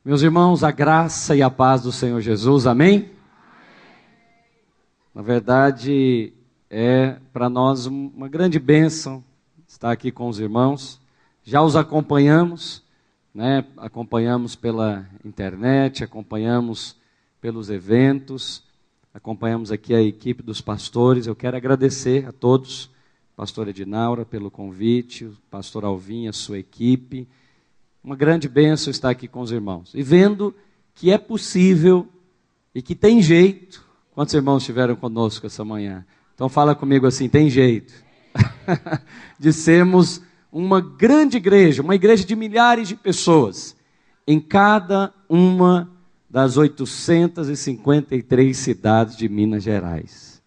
Meus irmãos, a graça e a paz do Senhor Jesus, amém? Na verdade, é para nós uma grande bênção estar aqui com os irmãos. Já os acompanhamos, né? Acompanhamos pela internet, acompanhamos pelos eventos, acompanhamos aqui a equipe dos pastores. Eu quero agradecer a todos, pastor Edinaura, pelo convite, o pastor Alvim, a sua equipe. Uma grande bênção estar aqui com os irmãos. E vendo que é possível e que tem jeito. Quantos irmãos estiveram conosco essa manhã? Então fala comigo assim, tem jeito. De sermos uma grande igreja, uma igreja de milhares de pessoas. Em cada uma das 853 cidades de Minas Gerais.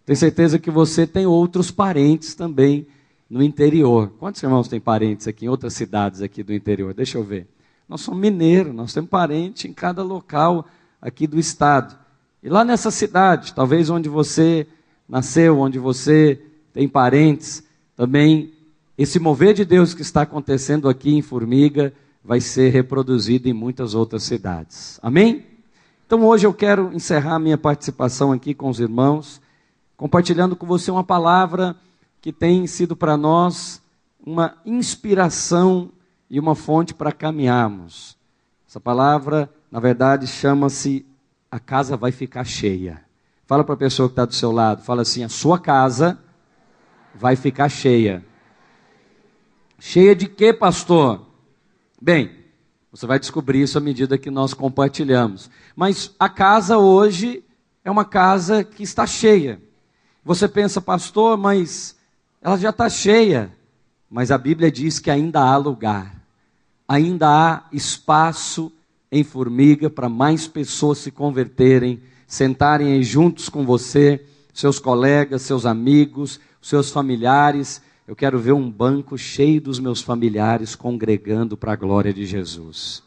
Tenho certeza que você tem outros parentes também no interior. Quantos irmãos têm parentes aqui em outras cidades aqui do interior? Deixa eu ver. Nós somos mineiros, nós temos parente em cada local aqui do estado. E lá nessa cidade, talvez onde você nasceu, onde você tem parentes, também esse mover de Deus que está acontecendo aqui em Formiga vai ser reproduzido em muitas outras cidades. Amém? Então hoje eu quero encerrar minha participação aqui com os irmãos, compartilhando com você uma palavra que tem sido para nós uma inspiração e uma fonte para caminharmos. Essa palavra, na verdade, chama-se A Casa Vai Ficar Cheia. Fala para a pessoa que está do seu lado, fala assim, a sua casa vai ficar cheia. Cheia de quê, pastor? Bem, você vai descobrir isso à medida que nós compartilhamos. Mas a casa hoje é uma casa que está cheia. Você pensa, pastor, mas ela já está cheia, mas a Bíblia diz que ainda há lugar, ainda há espaço em Formiga para mais pessoas se converterem, sentarem aí juntos com você, seus colegas, seus amigos, seus familiares. Eu quero ver um banco cheio dos meus familiares congregando para a glória de Jesus.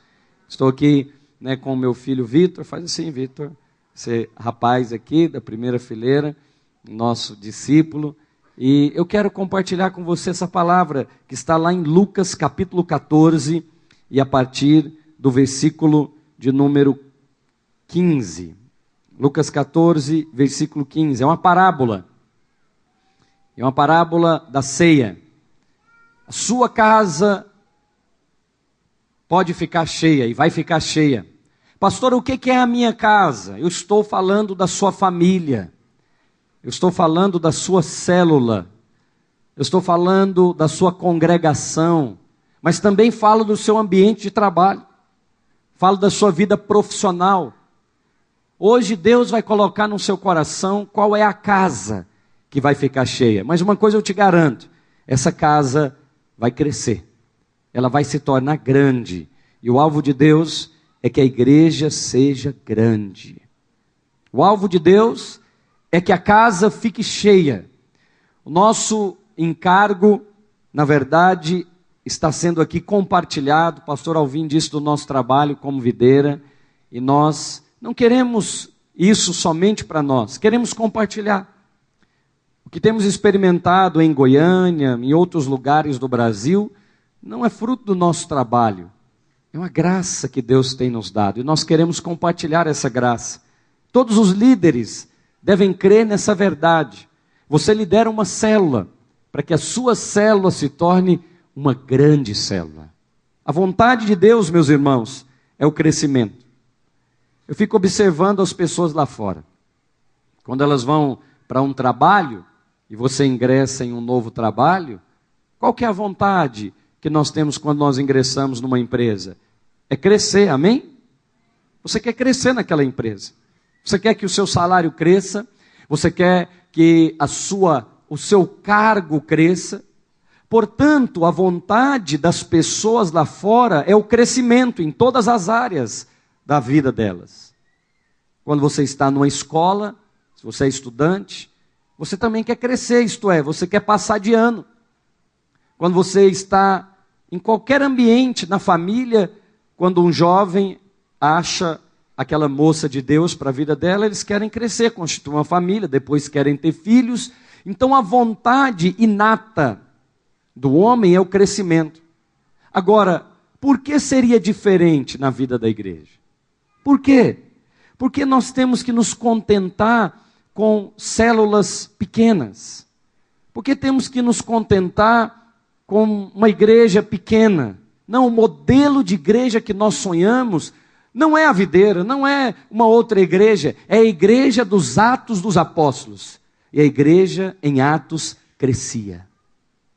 Estou aqui, né, com o meu filho Vitor, faz assim, Vitor, esse rapaz aqui da primeira fileira, nosso discípulo. E eu quero compartilhar com você essa palavra que está lá em Lucas capítulo 14 e a partir do versículo de número 15. Lucas 14, versículo 15. É uma parábola. É uma parábola da ceia. A sua casa pode ficar cheia e vai ficar cheia. Pastor, o que é a minha casa? Eu estou falando da sua família. Eu estou falando da sua célula, eu estou falando da sua congregação, mas também falo do seu ambiente de trabalho, falo da sua vida profissional. Hoje Deus vai colocar no seu coração qual é a casa que vai ficar cheia. Mas uma coisa eu te garanto, essa casa vai crescer, ela vai se tornar grande. E o alvo de Deus é que a igreja seja grande. O alvo de Deus é que a casa fique cheia. O nosso encargo, na verdade, está sendo aqui compartilhado. O pastor Alvim disse do nosso trabalho como videira. E nós não queremos isso somente para nós, queremos compartilhar. O que temos experimentado em Goiânia, em outros lugares do Brasil, não é fruto do nosso trabalho. É uma graça que Deus tem nos dado. E nós queremos compartilhar essa graça. Todos os líderes devem crer nessa verdade. Você lidera uma célula, para que a sua célula se torne uma grande célula. A vontade de Deus, meus irmãos, é o crescimento. Eu fico observando as pessoas lá fora. Quando elas vão para um trabalho, e você ingressa em um novo trabalho, qual que é a vontade que nós temos quando nós ingressamos numa empresa? É crescer, amém? Você quer crescer naquela empresa. Você quer que o seu salário cresça, você quer que o seu cargo cresça. Portanto, a vontade das pessoas lá fora é o crescimento em todas as áreas da vida delas. Quando você está numa escola, se você é estudante, você também quer crescer, isto é, você quer passar de ano. Quando você está em qualquer ambiente, na família, quando um jovem acha aquela moça de Deus para a vida dela, eles querem crescer, constituir uma família, depois querem ter filhos. Então a vontade inata do homem é o crescimento. Agora, Por que seria diferente na vida da igreja? Por quê? Porque nós temos que nos contentar com células pequenas. Porque temos que nos contentar com uma igreja pequena. Não, o modelo de igreja que nós sonhamos não é a videira, não é uma outra igreja, é a igreja dos Atos dos Apóstolos. E a igreja em Atos crescia.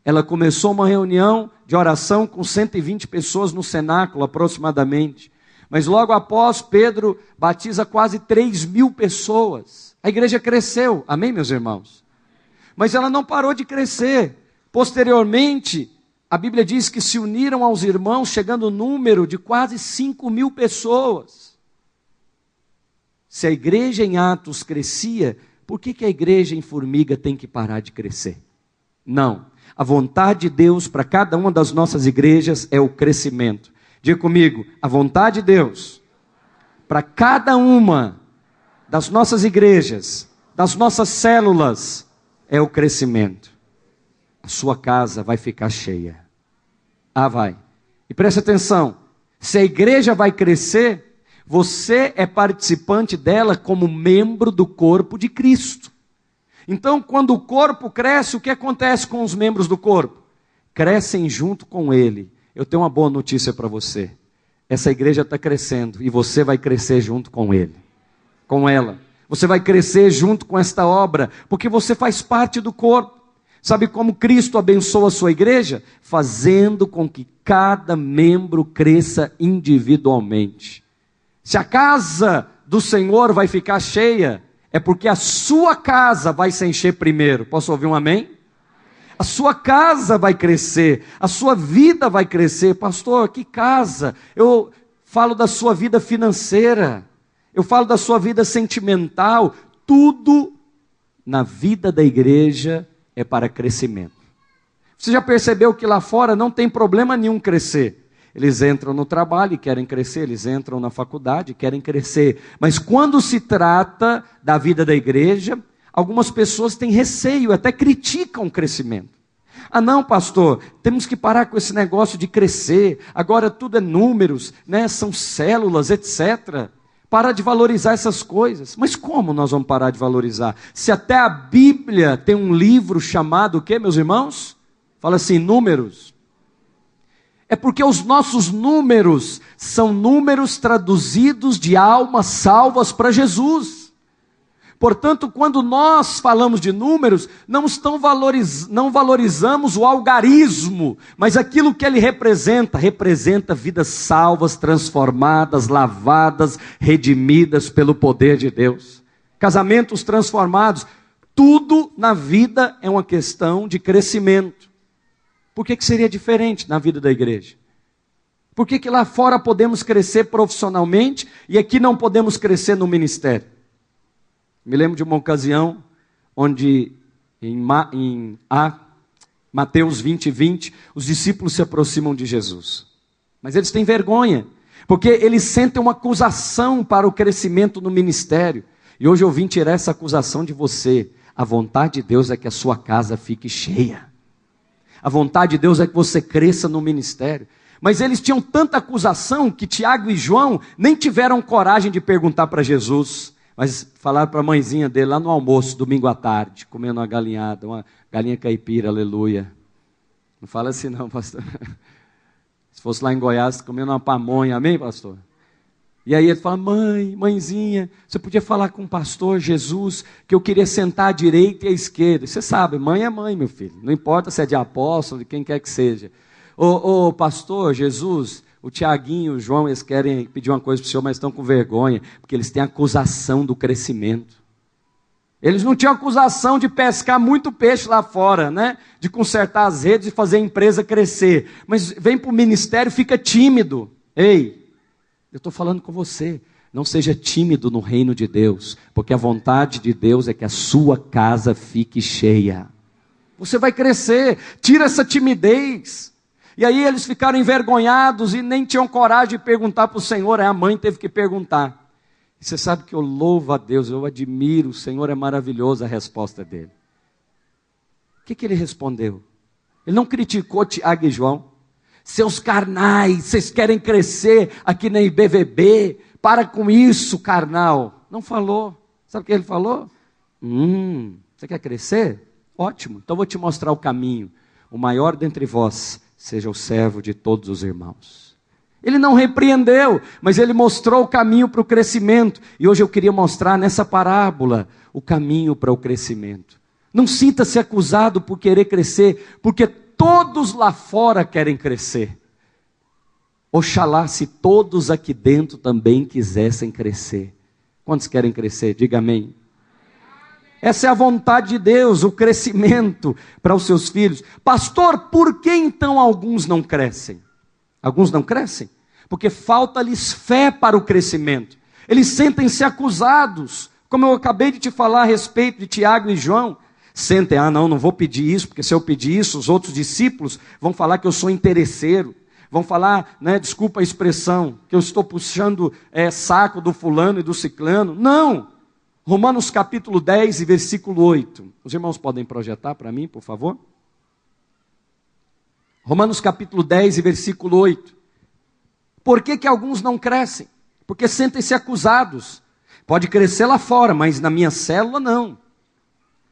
Ela começou uma reunião de oração com 120 pessoas no cenáculo aproximadamente. Mas logo após, Pedro batiza quase 3.000 pessoas. A igreja cresceu, amém, meus irmãos? Mas ela não parou de crescer. Posteriormente, a Bíblia diz que se uniram aos irmãos, chegando ao número de quase 5.000 pessoas. Se a igreja em Atos crescia, por que a igreja em Formiga tem que parar de crescer? Não. A vontade de Deus para cada uma das nossas igrejas é o crescimento. Diga comigo, a vontade de Deus para cada uma das nossas igrejas, das nossas células, é o crescimento. A sua casa vai ficar cheia. Ah, vai. E preste atenção, se a igreja vai crescer, você é participante dela como membro do corpo de Cristo. Então, quando o corpo cresce, o que acontece com os membros do corpo? Crescem junto com ele. Eu tenho uma boa notícia para você. Essa igreja está crescendo e você vai crescer junto com ele, com ela. Você vai crescer junto com esta obra, porque você faz parte do corpo. Sabe como Cristo abençoa a sua igreja? Fazendo com que cada membro cresça individualmente. Se a casa do Senhor vai ficar cheia, é porque a sua casa vai se encher primeiro. Posso ouvir um amém? A sua casa vai crescer, a sua vida vai crescer. Pastor, que casa? Eu falo da sua vida financeira, eu falo da sua vida sentimental. Tudo na vida da igreja é para crescimento. Você já percebeu que lá fora não tem problema nenhum crescer? Eles entram no trabalho e querem crescer, eles entram na faculdade e querem crescer. Mas quando se trata da vida da igreja, algumas pessoas têm receio, até criticam o crescimento. Ah não, pastor, temos que parar com esse negócio de crescer, agora tudo é números, né? São células, etc. Para de valorizar essas coisas. Mas como nós vamos parar de valorizar? Se até a Bíblia tem um livro chamado o quê, meus irmãos? Fala assim, Números. É porque os nossos números são números traduzidos de almas salvas para Jesus. Portanto, quando nós falamos de números, não valorizamos o algarismo, mas aquilo que ele representa vidas salvas, transformadas, lavadas, redimidas pelo poder de Deus. Casamentos transformados, tudo na vida é uma questão de crescimento. Por que seria diferente na vida da igreja? Por que lá fora podemos crescer profissionalmente e aqui não podemos crescer no ministério? Me lembro de uma ocasião onde em Mateus 20, os discípulos se aproximam de Jesus. Mas eles têm vergonha, porque eles sentem uma acusação para o crescimento no ministério. E hoje eu vim tirar essa acusação de você. A vontade de Deus é que a sua casa fique cheia. A vontade de Deus é que você cresça no ministério. Mas eles tinham tanta acusação que Tiago e João nem tiveram coragem de perguntar para Jesus. Mas falaram para a mãezinha dele lá no almoço, domingo à tarde, comendo uma galinhada, uma galinha caipira, aleluia. Não fala assim não, pastor. Se fosse lá em Goiás, comendo uma pamonha, amém, pastor? E aí ele fala, mãezinha, você podia falar com o pastor Jesus, que eu queria sentar à direita e à esquerda. Você sabe, mãe é mãe, meu filho. Não importa se é de apóstolo, de quem quer que seja. Ô pastor Jesus, o Tiaguinho, o João, eles querem pedir uma coisa para o senhor, mas estão com vergonha, porque eles têm acusação do crescimento. Eles não tinham acusação de pescar muito peixe lá fora, né? De consertar as redes e fazer a empresa crescer. Mas vem para o ministério e fica tímido. Ei, eu estou falando com você, não seja tímido no reino de Deus, porque a vontade de Deus é que a sua casa fique cheia. Você vai crescer, tira essa timidez. E aí eles ficaram envergonhados e nem tinham coragem de perguntar para o Senhor, aí a mãe teve que perguntar. E você sabe que eu louvo a Deus, eu admiro, o Senhor é maravilhoso a resposta dele. O que ele respondeu? Ele não criticou Tiago e João. Seus carnais, vocês querem crescer aqui na IBVB, para com isso, carnal. Não falou. Sabe o que ele falou? Você quer crescer? Ótimo, então vou te mostrar o caminho. O maior dentre vós seja o servo de todos os irmãos. Ele não repreendeu, mas ele mostrou o caminho para o crescimento. E hoje eu queria mostrar nessa parábola o caminho para o crescimento. Não sinta-se acusado por querer crescer, porque todos lá fora querem crescer. Oxalá se todos aqui dentro também quisessem crescer. Quantos querem crescer? Diga amém. Essa é a vontade de Deus, o crescimento para os seus filhos. Pastor, por que então alguns não crescem? Alguns não crescem? Porque falta-lhes fé para o crescimento. Eles sentem-se acusados, como eu acabei de te falar a respeito de Tiago e João. Sentem, não vou pedir isso, porque se eu pedir isso, os outros discípulos vão falar que eu sou interesseiro. Vão falar, desculpa a expressão, que eu estou puxando saco do fulano e do ciclano. Não! Romanos capítulo 10 e versículo 8. Os irmãos podem projetar para mim, por favor? Romanos capítulo 10 e versículo 8. Por que alguns não crescem? Porque sentem-se acusados. Pode crescer lá fora, mas na minha célula não.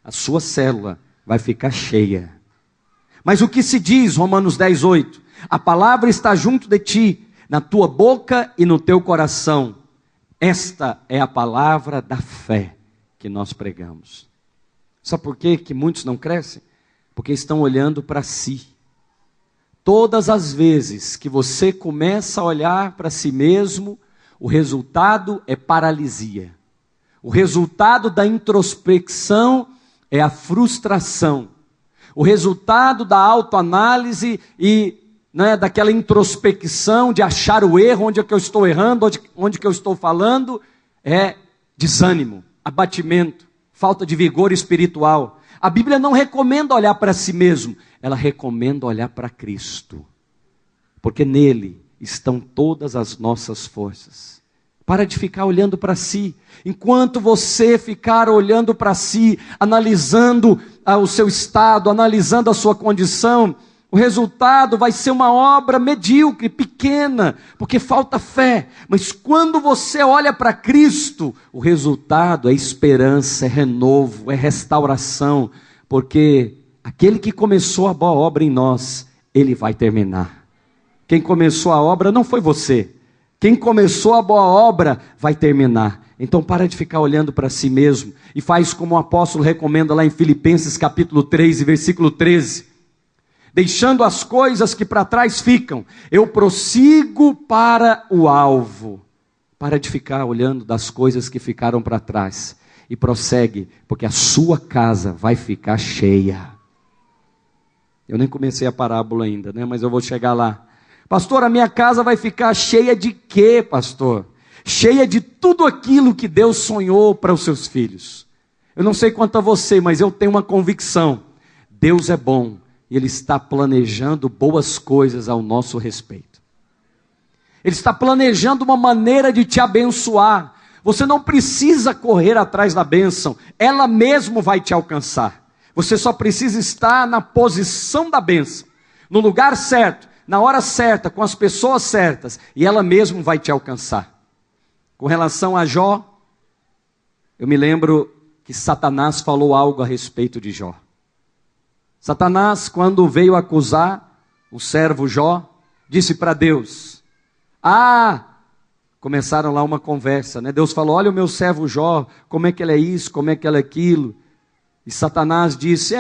A sua célula vai ficar cheia. Mas o que se diz, Romanos 10, 8? A palavra está junto de ti, na tua boca e no teu coração. Esta é a palavra da fé que nós pregamos. Sabe por quê que muitos não crescem? Porque estão olhando para si. Todas as vezes que você começa a olhar para si mesmo, o resultado é paralisia. O resultado da introspecção é a frustração. O resultado da autoanálise e daquela introspecção de achar o erro, onde é que eu estou errando, onde que eu estou falando, é desânimo, abatimento, falta de vigor espiritual. A Bíblia não recomenda olhar para si mesmo, ela recomenda olhar para Cristo, porque nele estão todas as nossas forças. Para de ficar olhando para si. Enquanto você ficar olhando para si, analisando o seu estado, analisando a sua condição, o resultado vai ser uma obra medíocre, pequena, porque falta fé. Mas quando você olha para Cristo, o resultado é esperança, é renovo, é restauração, porque aquele que começou a boa obra em nós, ele vai terminar. Quem começou a obra não foi você. Quem começou a boa obra vai terminar. Então para de ficar olhando para si mesmo e faz como o apóstolo recomenda lá em Filipenses capítulo 3 e versículo 13. Deixando as coisas que para trás ficam, eu prossigo para o alvo. Para de ficar olhando das coisas que ficaram para trás e prossegue, porque a sua casa vai ficar cheia. Eu nem comecei a parábola ainda, mas eu vou chegar lá. Pastor, a minha casa vai ficar cheia de quê, pastor? Cheia de tudo aquilo que Deus sonhou para os seus filhos. Eu não sei quanto a você, mas eu tenho uma convicção. Deus é bom e Ele está planejando boas coisas ao nosso respeito. Ele está planejando uma maneira de te abençoar. Você não precisa correr atrás da bênção, ela mesmo vai te alcançar. Você só precisa estar na posição da bênção, no lugar certo, na hora certa, com as pessoas certas, e ela mesmo vai te alcançar. Com relação a Jó, eu me lembro que Satanás falou algo a respeito de Jó. Satanás, quando veio acusar o servo Jó, disse para Deus, começaram lá uma conversa, Deus falou, olha o meu servo Jó, como é que ele é isso, como é que ele é aquilo. E Satanás disse,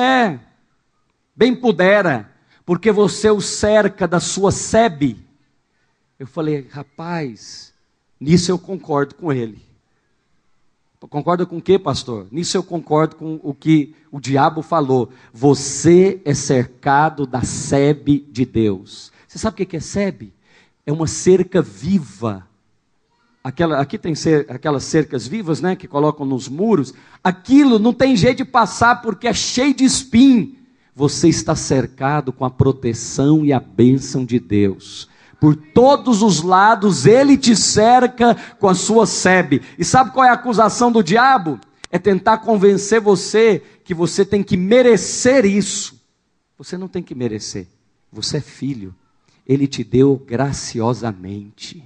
bem pudera, porque você o cerca da sua sebe. Eu falei, rapaz, nisso eu concordo com ele. Concorda com o que, pastor? Nisso eu concordo com o que o diabo falou. Você é cercado da sebe de Deus. Você sabe o que é sebe? É uma cerca viva. Aqui tem aquelas cercas vivas, que colocam nos muros. Aquilo não tem jeito de passar porque é cheio de espinho. Você está cercado com a proteção e a bênção de Deus. Por todos os lados, Ele te cerca com a sua sebe. E sabe qual é a acusação do diabo? É tentar convencer você que você tem que merecer isso. Você não tem que merecer. Você é filho. Ele te deu graciosamente,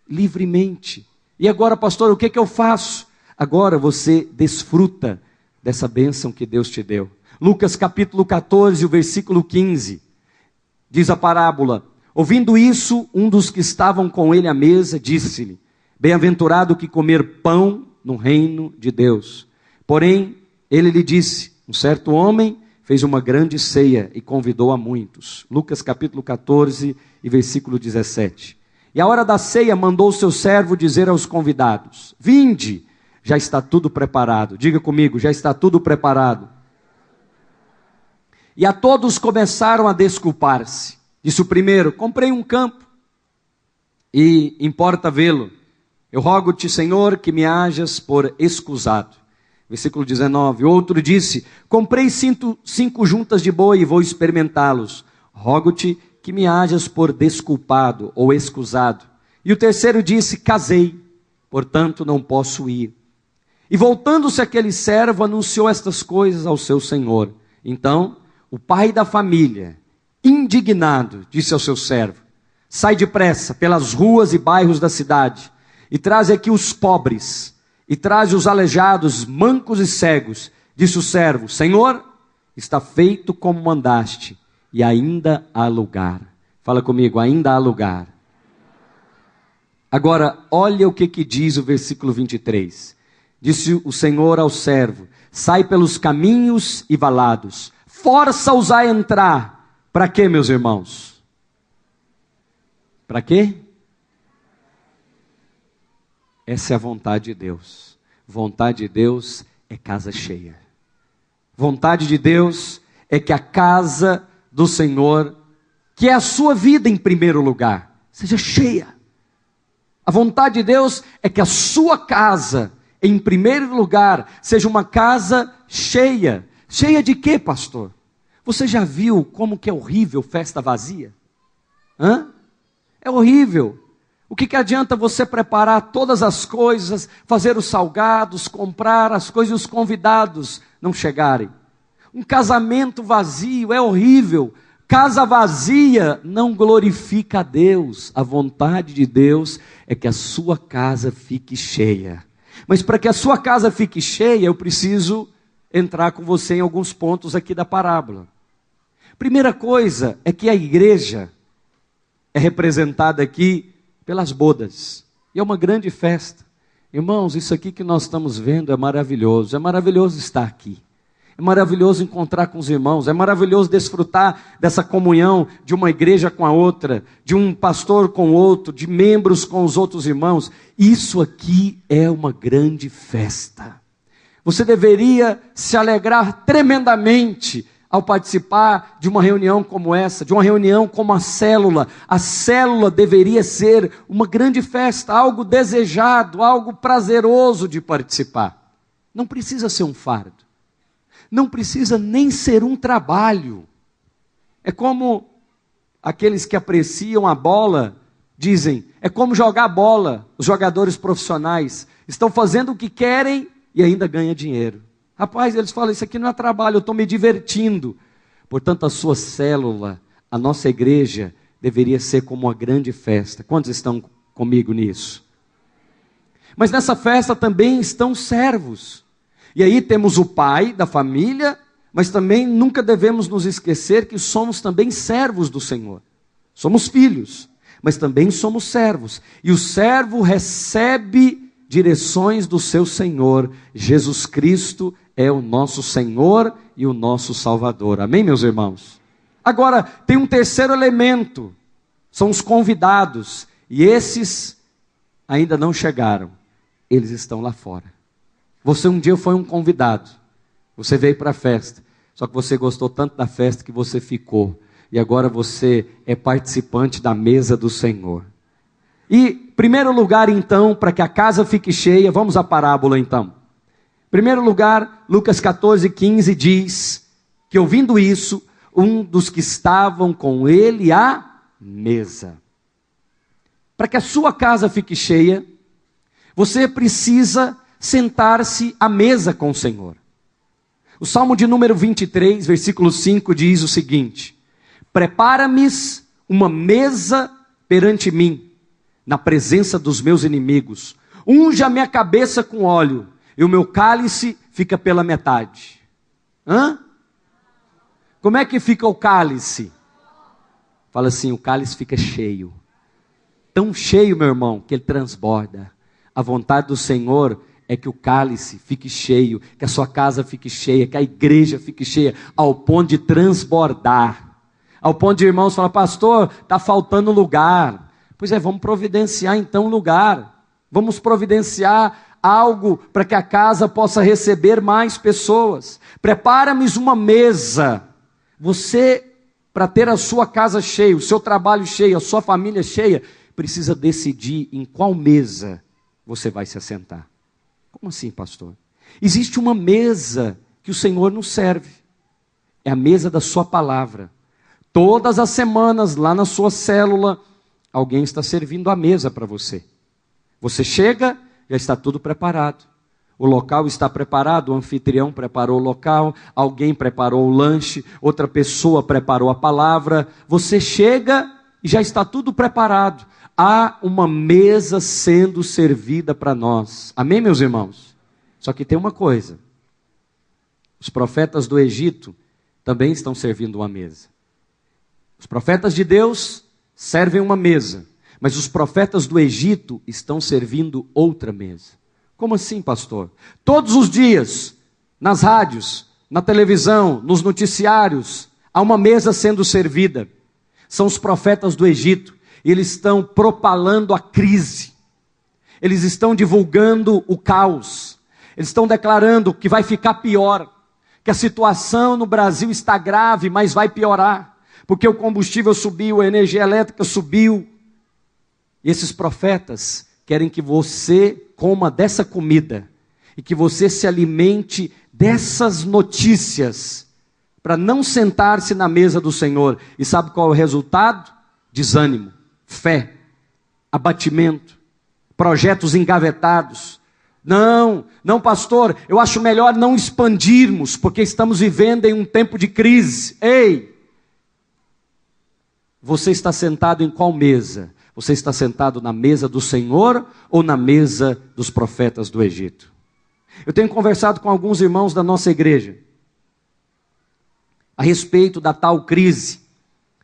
livremente. E agora, pastor, o que eu faço? Agora você desfruta dessa bênção que Deus te deu. Lucas capítulo 14, o versículo 15, diz a parábola: ouvindo isso, um dos que estavam com ele à mesa disse-lhe: bem-aventurado que comer pão no reino de Deus. Porém, ele lhe disse: um certo homem fez uma grande ceia e convidou a muitos. Lucas capítulo 14 e versículo 17. E à hora da ceia mandou o seu servo dizer aos convidados: vinde, já está tudo preparado. Diga comigo: já está tudo preparado. E a todos começaram a desculpar-se. Disse o primeiro: comprei um campo e importa vê-lo. Eu rogo-te, Senhor, que me hajas por escusado. Versículo 19. Outro disse: comprei 5 juntas de boi e vou experimentá-los. Rogo-te que me hajas por desculpado ou escusado. E o terceiro disse: casei, portanto não posso ir. E voltando-se aquele servo, anunciou estas coisas ao seu senhor. Então o pai da família, indignado, disse ao seu servo: sai depressa pelas ruas e bairros da cidade, e traze aqui os pobres, e traze os aleijados, mancos e cegos. Disse o servo: Senhor, está feito como mandaste, e ainda há lugar. Fala comigo: ainda há lugar. Agora, olha o que diz o versículo 23. Disse o Senhor ao servo: sai pelos caminhos e valados, força-os a entrar. Para quê, meus irmãos? Para quê? Essa é a vontade de Deus. Vontade de Deus é casa cheia. Vontade de Deus é que a casa do Senhor, que é a sua vida em primeiro lugar, seja cheia. A vontade de Deus é que a sua casa, em primeiro lugar, seja uma casa cheia. Cheia de quê, pastor? Você já viu como que é horrível festa vazia? É horrível. O que adianta você preparar todas as coisas, fazer os salgados, comprar as coisas e os convidados não chegarem? Um casamento vazio é horrível. Casa vazia não glorifica a Deus. A vontade de Deus é que a sua casa fique cheia. Mas para que a sua casa fique cheia, eu preciso entrar com você em alguns pontos aqui da parábola. Primeira coisa é que a igreja é representada aqui pelas bodas, e é uma grande festa. Irmãos, isso aqui que nós estamos vendo é maravilhoso estar aqui, é maravilhoso encontrar com os irmãos, é maravilhoso desfrutar dessa comunhão de uma igreja com a outra, de um pastor com o outro, de membros com os outros irmãos. Isso aqui é uma grande festa. Você deveria se alegrar tremendamente ao participar de uma reunião como essa, de uma reunião como a célula. A célula deveria ser uma grande festa, algo desejado, algo prazeroso de participar. Não precisa ser um fardo, não precisa nem ser um trabalho. É como aqueles que apreciam a bola dizem, é como jogar bola. Os jogadores profissionais estão fazendo o que querem e ainda ganham dinheiro. Rapaz, eles falam, isso aqui não é trabalho, eu estou me divertindo. Portanto, a sua célula, a nossa igreja, deveria ser como uma grande festa. Quantos estão comigo nisso? Mas nessa festa também estão servos. E aí temos o pai da família, mas também nunca devemos nos esquecer que somos também servos do Senhor. Somos filhos, mas também somos servos. E o servo recebe direções do seu Senhor. Jesus Cristo é o nosso Senhor e o nosso Salvador. Amém, meus irmãos? Agora, tem um terceiro elemento. São os convidados. E esses ainda não chegaram. Eles estão lá fora. Você um dia foi um convidado. Você veio para a festa. Só que você gostou tanto da festa que você ficou. E agora você é participante da mesa do Senhor. E, primeiro lugar, então, para que a casa fique cheia, vamos à parábola, então. Primeiro lugar, Lucas 14, 15 diz que, ouvindo isso, um dos que estavam com ele à mesa. Para que a sua casa fique cheia, você precisa sentar-se à mesa com o Senhor. O Salmo de número 23, versículo 5 diz o seguinte: prepara-me uma mesa perante mim, na presença dos meus inimigos. Unge a minha cabeça com óleo, e o meu cálice fica pela metade. Hã? Como é que fica o cálice? Fala assim, o cálice fica cheio. Tão cheio, meu irmão, que ele transborda. A vontade do Senhor é que o cálice fique cheio, que a sua casa fique cheia, que a igreja fique cheia, ao ponto de transbordar. Ao ponto de irmãos falar, pastor, está faltando lugar. Pois é, vamos providenciar então lugar. Vamos providenciar algo para que a casa possa receber mais pessoas. Prepara-me uma mesa. Você, para ter a sua casa cheia, o seu trabalho cheio, a sua família cheia, precisa decidir em qual mesa você vai se assentar. Como assim, pastor? Existe uma mesa que o Senhor nos serve. É a mesa da sua palavra. Todas as semanas, lá na sua célula, alguém está servindo a mesa para você. Você chega, já está tudo preparado. O local está preparado, o anfitrião preparou o local, alguém preparou o lanche, outra pessoa preparou a palavra. Você chega e já está tudo preparado. Há uma mesa sendo servida para nós. Amém, meus irmãos? Só que tem uma coisa. Os profetas do Egito também estão servindo uma mesa. Os profetas de Deus servem uma mesa, mas os profetas do Egito estão servindo outra mesa. Como assim, pastor? Todos os dias, nas rádios, na televisão, nos noticiários, há uma mesa sendo servida. São os profetas do Egito. Eles estão propalando a crise. Eles estão divulgando o caos. Eles estão declarando que vai ficar pior. Que a situação no Brasil está grave, mas vai piorar. Porque o combustível subiu, a energia elétrica subiu. E esses profetas querem que você coma dessa comida. E que você se alimente dessas notícias. Para não sentar-se na mesa do Senhor. E sabe qual é o resultado? Desânimo. Fé, abatimento, projetos engavetados. Não, pastor, eu acho melhor não expandirmos, porque estamos vivendo em um tempo de crise. Ei, você está sentado em qual mesa? Você está sentado na mesa do Senhor ou na mesa dos profetas do Egito? Eu tenho conversado com alguns irmãos da nossa igreja a respeito da tal crise,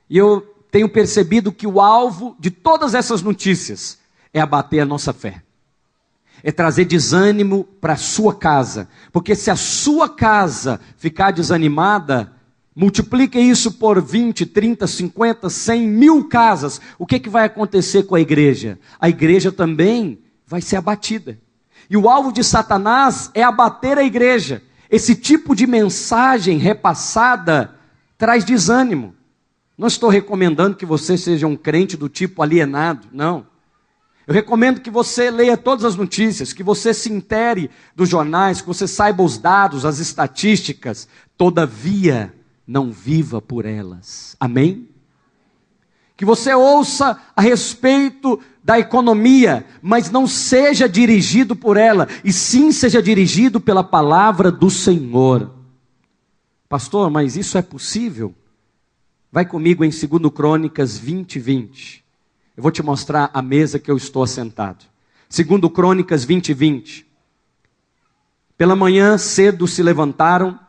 e eu tenho percebido que o alvo de todas essas notícias é abater a nossa fé. É trazer desânimo para a sua casa. Porque se a sua casa ficar desanimada, multiplique isso por 20, 30, 50, 100, 1000 casas. O que vai acontecer com a igreja? A igreja também vai ser abatida. E o alvo de Satanás é abater a igreja. Esse tipo de mensagem repassada traz desânimo. Não estou recomendando que você seja um crente do tipo alienado, não. Eu recomendo que você leia todas as notícias, que você se intere dos jornais, que você saiba os dados, as estatísticas. Todavia, não viva por elas. Amém? Que você ouça a respeito da economia, mas não seja dirigido por ela, e sim seja dirigido pela palavra do Senhor. Pastor, mas isso é possível? Vai comigo em 2 Crônicas 20, 20. Eu vou te mostrar a mesa que eu estou assentado. 2 Crônicas 20, 20. Pela manhã cedo se levantaram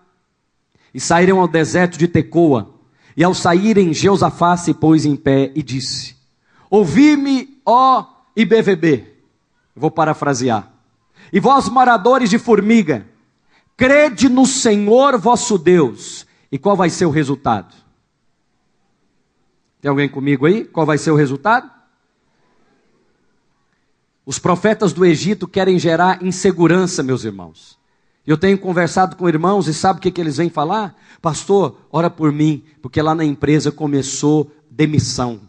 e saíram ao deserto de Tecoa. E ao saírem, Jeosafá se pôs em pé e disse: ouvi-me, ó IBVB. Eu vou parafrasear. E vós, moradores de Formiga, crede no Senhor vosso Deus. E qual vai ser o resultado? Tem alguém comigo aí? Qual vai ser o resultado? Os profetas do Egito querem gerar insegurança, meus irmãos. Eu tenho conversado com irmãos e sabe o que eles vêm falar? Pastor, ora por mim, porque lá na empresa começou demissão.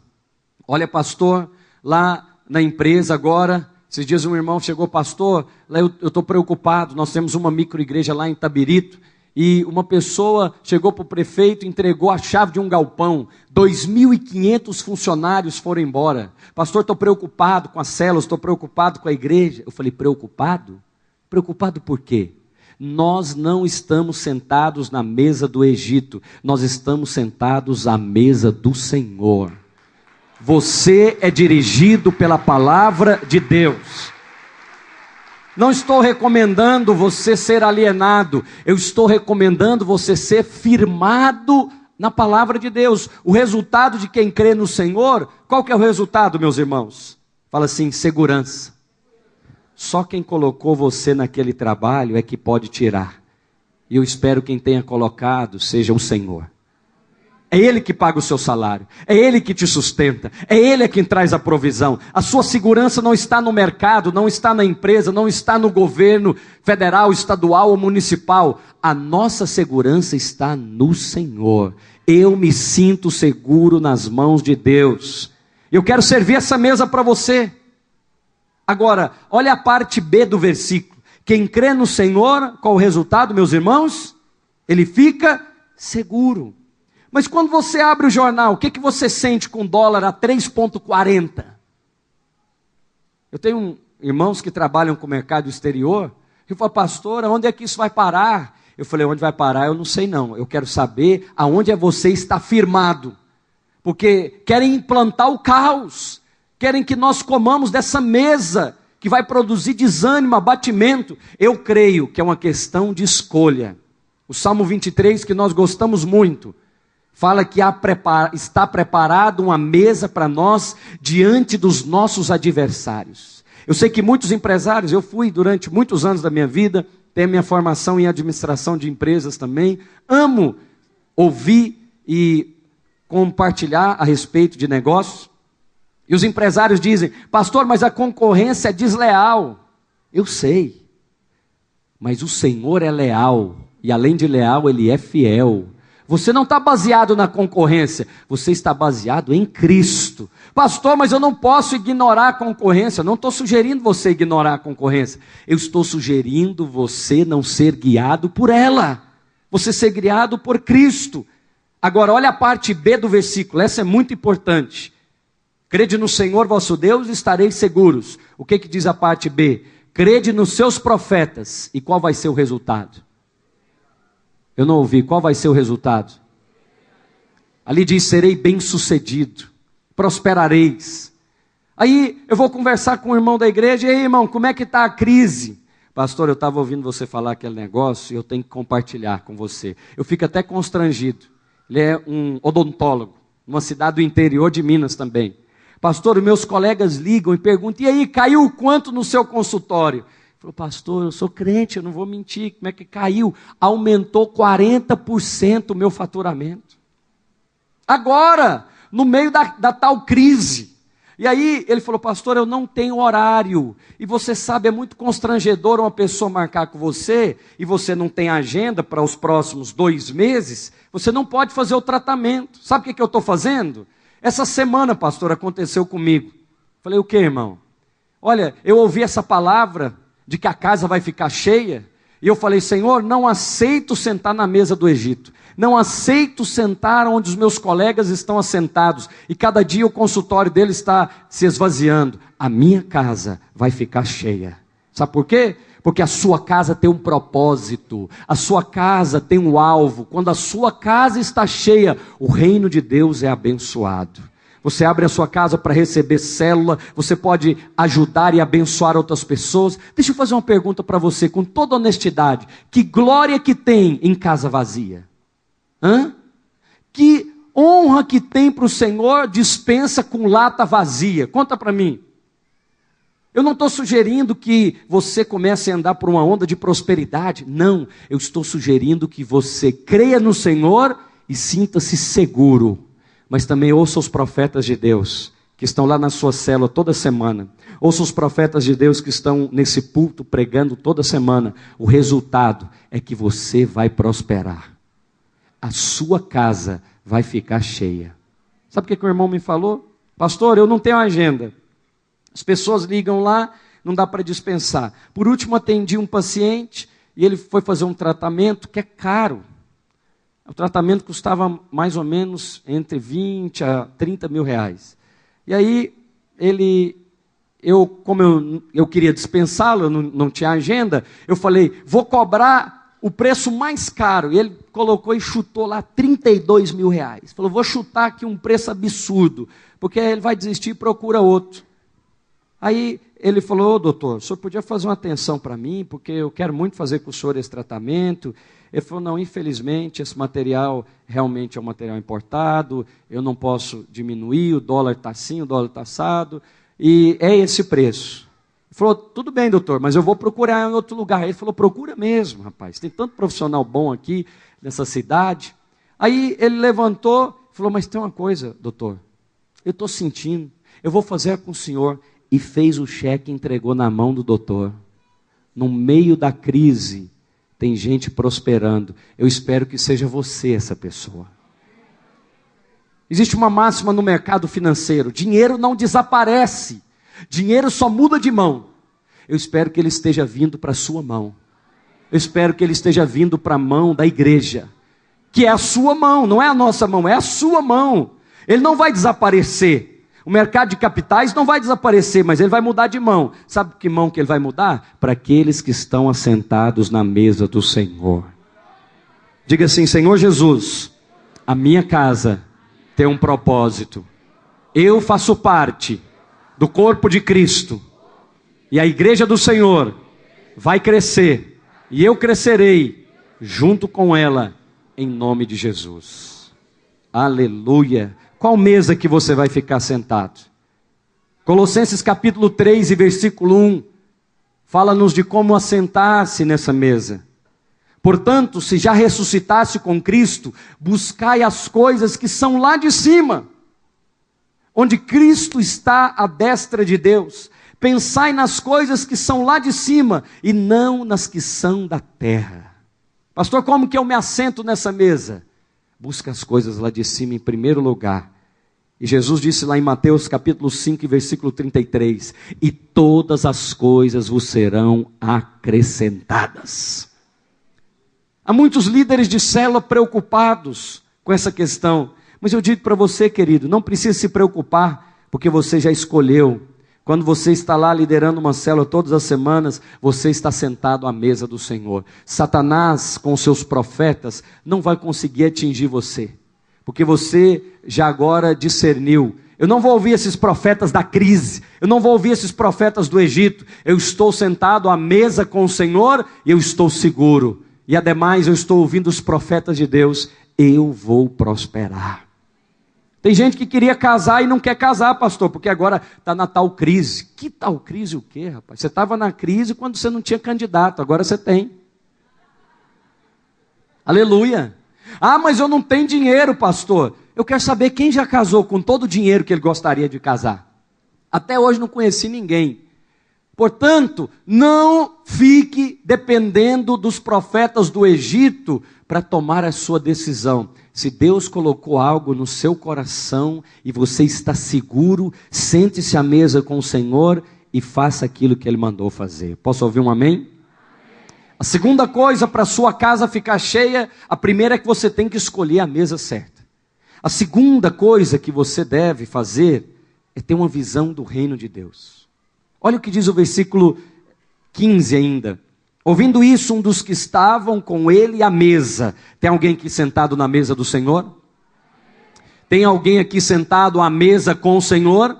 Olha, pastor, lá na empresa agora, esses dias um irmão chegou, pastor, lá eu estou preocupado, nós temos uma microigreja lá em Tabirito, e uma pessoa chegou para o prefeito, entregou a chave de um galpão, 2.500 funcionários foram embora. Pastor, estou preocupado com as células, estou preocupado com a igreja. Eu falei, preocupado? Preocupado por quê? Nós não estamos sentados na mesa do Egito, nós estamos sentados à mesa do Senhor. Você é dirigido pela palavra de Deus. Não estou recomendando você ser alienado, eu estou recomendando você ser firmado na palavra de Deus. O resultado de quem crê no Senhor, qual que é o resultado, meus irmãos? Fala assim, segurança. Só quem colocou você naquele trabalho é que pode tirar. E eu espero que quem tenha colocado seja o Senhor. É Ele que paga o seu salário, é Ele que te sustenta, é Ele quem traz a provisão. A sua segurança não está no mercado, não está na empresa, não está no governo federal, estadual ou municipal. A nossa segurança está no Senhor. Eu me sinto seguro nas mãos de Deus. Eu quero servir essa mesa para você. Agora, olha a parte B do versículo. Quem crê no Senhor, qual o resultado, meus irmãos? Ele fica seguro. Mas quando você abre o jornal, o que você sente com o dólar a 3,40? Eu tenho irmãos que trabalham com o mercado exterior, e falam, pastor, onde é que isso vai parar? Eu falei, onde vai parar eu não sei não, eu quero saber aonde você está firmado, porque querem implantar o caos, querem que nós comamos dessa mesa, que vai produzir desânimo, abatimento. Eu creio que é uma questão de escolha. O Salmo 23, que nós gostamos muito, fala que está preparada uma mesa para nós diante dos nossos adversários. Eu sei que muitos empresários, eu fui durante muitos anos da minha vida, tenho minha formação em administração de empresas também, amo ouvir e compartilhar a respeito de negócios. E os empresários dizem, pastor, mas a concorrência é desleal. Eu sei, mas o Senhor é leal, e além de leal, Ele é fiel. Você não está baseado na concorrência, você está baseado em Cristo. Pastor, mas eu não posso ignorar a concorrência. Eu não estou sugerindo você ignorar a concorrência. Eu estou sugerindo você não ser guiado por ela. Você ser guiado por Cristo. Agora, olha a parte B do versículo, essa é muito importante. Crede no Senhor vosso Deus e estareis seguros. O que diz a parte B? Crede nos seus profetas. E qual vai ser o resultado? Eu não ouvi. Qual vai ser o resultado? Ali diz, serei bem-sucedido, prosperareis. Aí eu vou conversar com o irmão da igreja, e aí, irmão, como é que está a crise? Pastor, eu estava ouvindo você falar aquele negócio e eu tenho que compartilhar com você. Eu fico até constrangido. Ele é um odontólogo, numa cidade do interior de Minas também. Pastor, meus colegas ligam e perguntam, e aí, caiu quanto no seu consultório? Falou, pastor, eu sou crente, eu não vou mentir, como é que caiu? Aumentou 40% o meu faturamento. Agora, no meio da tal crise. E aí, ele falou, pastor, eu não tenho horário. E você sabe, é muito constrangedor uma pessoa marcar com você, e você não tem agenda para os próximos 2 meses, você não pode fazer o tratamento. Sabe o que eu estou fazendo? Essa semana, pastor, aconteceu comigo. Falei, o que, irmão? Olha, eu ouvi essa palavra de que a casa vai ficar cheia, e eu falei, Senhor, não aceito sentar na mesa do Egito, não aceito sentar onde os meus colegas estão assentados, e cada dia o consultório dele está se esvaziando, a minha casa vai ficar cheia. Sabe por quê? Porque a sua casa tem um propósito, a sua casa tem um alvo. Quando a sua casa está cheia, o reino de Deus é abençoado. Você abre a sua casa para receber célula, você pode ajudar e abençoar outras pessoas. Deixa eu fazer uma pergunta para você, com toda honestidade. Que glória que tem em casa vazia? Que honra que tem para o Senhor dispensa com lata vazia? Conta para mim. Eu não estou sugerindo que você comece a andar por uma onda de prosperidade. Não, eu estou sugerindo que você creia no Senhor e sinta-se seguro. Mas também ouça os profetas de Deus, que estão lá na sua célula toda semana. Ouça os profetas de Deus que estão nesse púlpito pregando toda semana. O resultado é que você vai prosperar. A sua casa vai ficar cheia. Sabe o que o irmão me falou? Pastor, eu não tenho agenda. As pessoas ligam lá, não dá para dispensar. Por último, atendi um paciente e ele foi fazer um tratamento que é caro. O tratamento custava mais ou menos entre 20 a 30 mil reais. E aí, como eu queria dispensá-lo, eu não tinha agenda, eu falei, vou cobrar o preço mais caro. E ele colocou e chutou lá 32 mil reais. Falou, vou chutar aqui um preço absurdo. porque ele vai desistir e procura outro. Aí ele falou: ô doutor, o senhor podia fazer uma atenção para mim, porque eu quero muito fazer com o senhor esse tratamento. Ele falou: não, infelizmente esse material realmente é um material importado, eu não posso diminuir, o dólar está assim, o dólar está assado, e é esse preço. Ele falou: tudo bem, doutor, mas eu vou procurar em outro lugar. Ele falou: procura mesmo, rapaz, tem tanto profissional bom aqui nessa cidade. Aí ele levantou e falou: mas tem uma coisa, doutor, eu estou sentindo, eu vou fazer com o senhor. E fez o cheque e entregou na mão do doutor. No meio da crise, tem gente prosperando. Eu espero que seja você essa pessoa. Existe uma máxima no mercado financeiro: dinheiro não desaparece, dinheiro só muda de mão. Eu espero que ele esteja vindo para a sua mão. Eu espero que ele esteja vindo para a mão da igreja, que é a sua mão, não é a nossa mão, é a sua mão. Ele não vai desaparecer. O mercado de capitais não vai desaparecer, mas ele vai mudar de mão. Sabe que mão que ele vai mudar? Para aqueles que estão assentados na mesa do Senhor. Diga assim: Senhor Jesus, a minha casa tem um propósito. Eu faço parte do corpo de Cristo. E a igreja do Senhor vai crescer. E eu crescerei junto com ela, em nome de Jesus. Aleluia. Qual mesa que você vai ficar sentado? Colossenses capítulo 3 e versículo 1, fala-nos de como assentar-se nessa mesa. Portanto, se já ressuscitasse com Cristo, buscai as coisas que são lá de cima, onde Cristo está à destra de Deus. Pensai nas coisas que são lá de cima, e não nas que são da terra. Pastor, como que eu me assento nessa mesa? Busca as coisas lá de cima em primeiro lugar. E Jesus disse lá em Mateus capítulo 5, versículo 33, e todas as coisas vos serão acrescentadas. Há muitos líderes de célula preocupados com essa questão, mas eu digo para você, querido, não precisa se preocupar, porque você já escolheu. Quando você está lá liderando uma célula todas as semanas, você está sentado à mesa do Senhor. Satanás, com seus profetas, não vai conseguir atingir você, porque você já agora discerniu. Eu não vou ouvir esses profetas da crise, eu não vou ouvir esses profetas do Egito. Eu estou sentado à mesa com o Senhor e eu estou seguro. E ademais eu estou ouvindo os profetas de Deus, eu vou prosperar. Tem gente que queria casar e não quer casar, pastor, porque agora está na tal crise. Que tal crise o quê, rapaz? Você estava na crise quando você não tinha candidato, agora você tem. Aleluia. Ah, mas eu não tenho dinheiro, pastor. Eu quero saber quem já casou com todo o dinheiro que ele gostaria de casar. Até hoje não conheci ninguém. Portanto, não fique dependendo dos profetas do Egito para tomar a sua decisão. Se Deus colocou algo no seu coração e você está seguro, sente-se à mesa com o Senhor e faça aquilo que Ele mandou fazer. Posso ouvir um amém? A segunda coisa para a sua casa ficar cheia, a primeira é que você tem que escolher a mesa certa. A segunda coisa que você deve fazer é ter uma visão do reino de Deus. Olha o que diz o versículo 15 ainda. Ouvindo isso, um dos que estavam com ele à mesa. Tem alguém aqui sentado na mesa do Senhor? Tem alguém aqui sentado à mesa com o Senhor?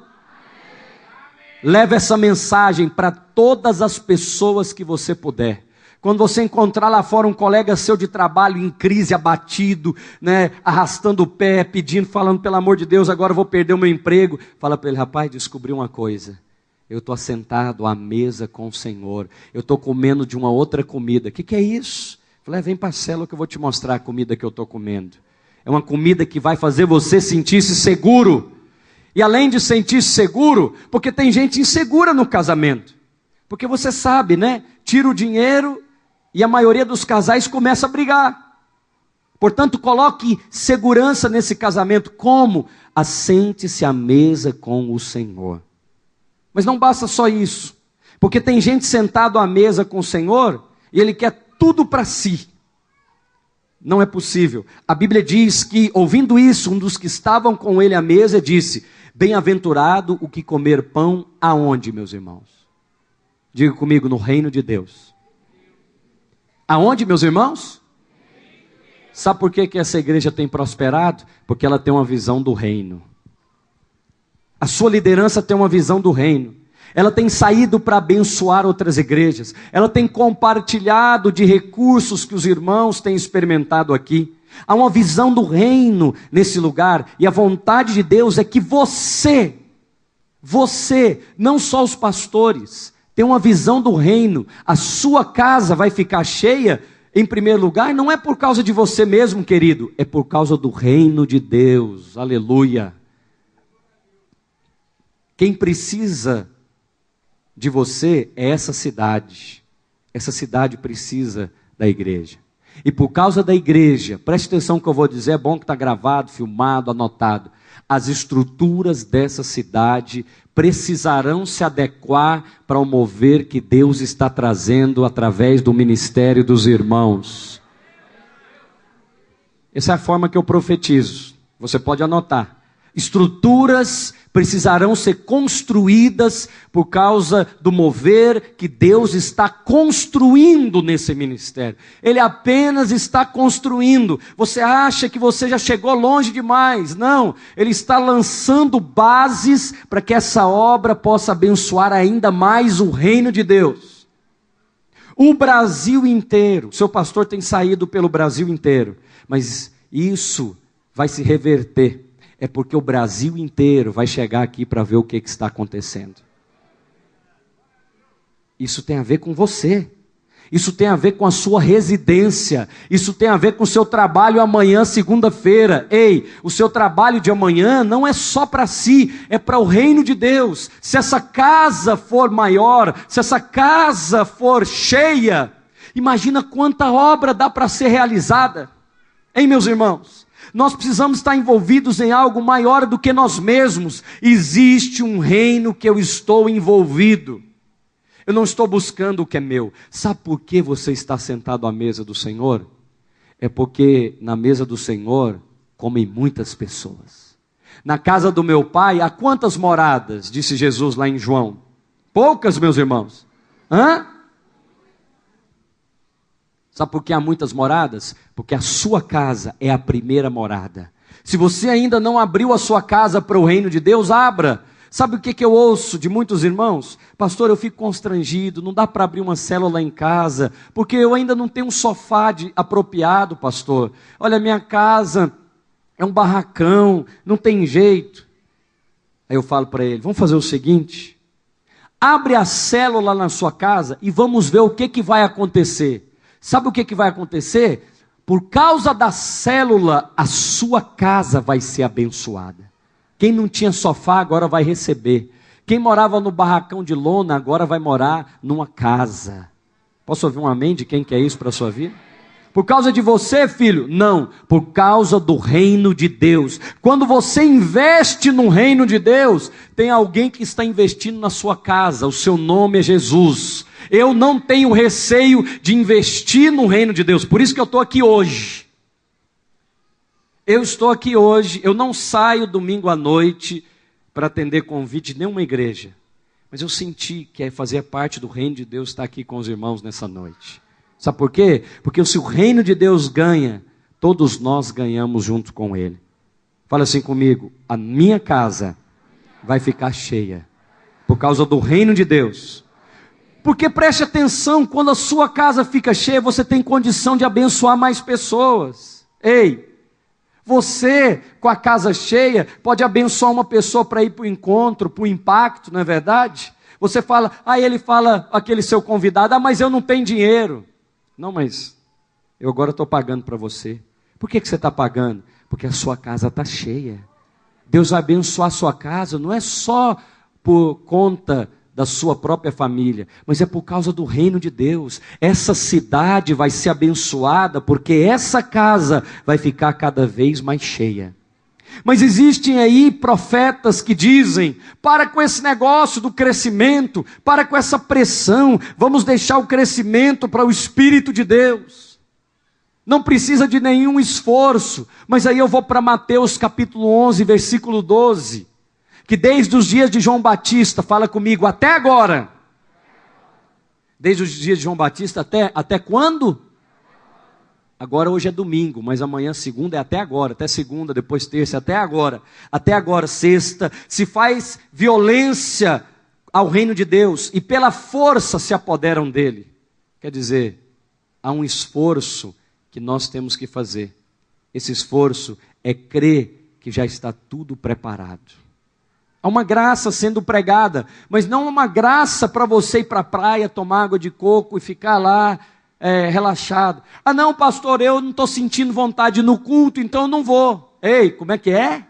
Leve essa mensagem para todas as pessoas que você puder. Quando você encontrar lá fora um colega seu de trabalho em crise, abatido, né, arrastando o pé, pedindo, falando, pelo amor de Deus, agora eu vou perder o meu emprego. Fala para ele: rapaz, descobri uma coisa. Eu estou assentado à mesa com o Senhor. Eu estou comendo de uma outra comida. O que é isso? Falei: vem para a célula que eu vou te mostrar a comida que eu estou comendo. É uma comida que vai fazer você sentir-se seguro. E além de sentir-se seguro, porque tem gente insegura no casamento. Porque você sabe, né? Tira o dinheiro e a maioria dos casais começa a brigar. Portanto, coloque segurança nesse casamento. Como? Assente-se à mesa com o Senhor. Mas não basta só isso, porque tem gente sentado à mesa com o Senhor e ele quer tudo para si. Não é possível. A Bíblia diz que, ouvindo isso, um dos que estavam com ele à mesa disse: bem-aventurado o que comer pão aonde, meus irmãos? Diga comigo: no reino de Deus. Aonde, meus irmãos? Sabe por que essa igreja tem prosperado? Porque ela tem uma visão do reino. A sua liderança tem uma visão do reino. Ela tem saído para abençoar outras igrejas. Ela tem compartilhado de recursos que os irmãos têm experimentado aqui. Há uma visão do reino nesse lugar. E a vontade de Deus é que você, não só os pastores, tem uma visão do reino. A sua casa vai ficar cheia, em primeiro lugar, não é por causa de você mesmo, querido. É por causa do reino de Deus. Aleluia. Quem precisa de você é essa cidade. Essa cidade precisa da igreja. E por causa da igreja, preste atenção no que eu vou dizer, é bom que está gravado, filmado, anotado. As estruturas dessa cidade precisarão se adequar para o mover que Deus está trazendo através do ministério dos irmãos. Essa é a forma que eu profetizo. Você pode anotar. Estruturas precisarão ser construídas por causa do mover que Deus está construindo nesse ministério. Ele apenas está construindo. Você acha que você já chegou longe demais? Não, Ele está lançando bases para que essa obra possa abençoar ainda mais o reino de Deus. O Brasil inteiro, seu pastor tem saído pelo Brasil inteiro, mas isso vai se reverter. É porque o Brasil inteiro vai chegar aqui para ver o que está acontecendo. Isso tem a ver com você. Isso tem a ver com a sua residência. Isso tem a ver com o seu trabalho amanhã, segunda-feira. Ei, o seu trabalho de amanhã não é só para si, é para o reino de Deus. Se essa casa for maior, se essa casa for cheia, imagina quanta obra dá para ser realizada. Hein, meus irmãos? Nós precisamos estar envolvidos em algo maior do que nós mesmos. Existe um reino que eu estou envolvido. Eu não estou buscando o que é meu. Sabe por que você está sentado à mesa do Senhor? É porque na mesa do Senhor comem muitas pessoas. Na casa do meu Pai há quantas moradas? Disse Jesus lá em João. Poucas, meus irmãos. Hã? Sabe por que há muitas moradas? Porque a sua casa é a primeira morada. Se você ainda não abriu a sua casa para o reino de Deus, abra. Sabe o que eu ouço de muitos irmãos? Pastor, eu fico constrangido, não dá para abrir uma célula em casa, porque eu ainda não tenho um sofá apropriado, pastor. Olha, minha casa é um barracão, não tem jeito. Aí eu falo para ele, vamos fazer o seguinte, abre a célula na sua casa e vamos ver o que vai acontecer. Sabe o que vai acontecer? Por causa da célula, a sua casa vai ser abençoada. Quem não tinha sofá agora vai receber. Quem morava no barracão de lona agora vai morar numa casa. Posso ouvir um amém de quem quer isso para a sua vida? Por causa de você, filho? Não, por causa do reino de Deus. Quando você investe no reino de Deus, tem alguém que está investindo na sua casa, o seu nome é Jesus. Eu não tenho receio de investir no reino de Deus, por isso que eu estou aqui hoje. Eu estou aqui hoje, eu não saio domingo à noite para atender convite de nenhuma igreja, mas eu senti que fazer parte do reino de Deus estar aqui com os irmãos nessa noite. Sabe por quê? Porque se o reino de Deus ganha, todos nós ganhamos junto com ele. Fala assim comigo, a minha casa vai ficar cheia, por causa do reino de Deus. Porque preste atenção, quando a sua casa fica cheia, você tem condição de abençoar mais pessoas. Ei, você com a casa cheia pode abençoar uma pessoa para ir para o encontro, para o impacto, não é verdade? Você fala, ele fala, aquele seu convidado, mas eu não tenho dinheiro. Não, mas eu agora estou pagando para você. Por que você está pagando? Porque a sua casa está cheia. Deus vai abençoar a sua casa, não é só por conta da sua própria família, mas é por causa do reino de Deus. Essa cidade vai ser abençoada, porque essa casa vai ficar cada vez mais cheia. Mas existem aí profetas que dizem, para com esse negócio do crescimento, para com essa pressão, vamos deixar o crescimento para o Espírito de Deus. Não precisa de nenhum esforço, mas aí eu vou para Mateus capítulo 11, versículo 12, que desde os dias de João Batista, fala comigo, até agora, desde os dias de João Batista até quando? Agora hoje é domingo, mas amanhã segunda é até agora, até segunda, depois terça, até agora sexta, se faz violência ao reino de Deus e pela força se apoderam dele. Quer dizer, há um esforço que nós temos que fazer. Esse esforço é crer que já está tudo preparado. Há uma graça sendo pregada, mas não uma graça para você ir para a praia, tomar água de coco e ficar lá relaxado. Ah não, pastor, eu não estou sentindo vontade no culto, então eu não vou. Ei, como é que é?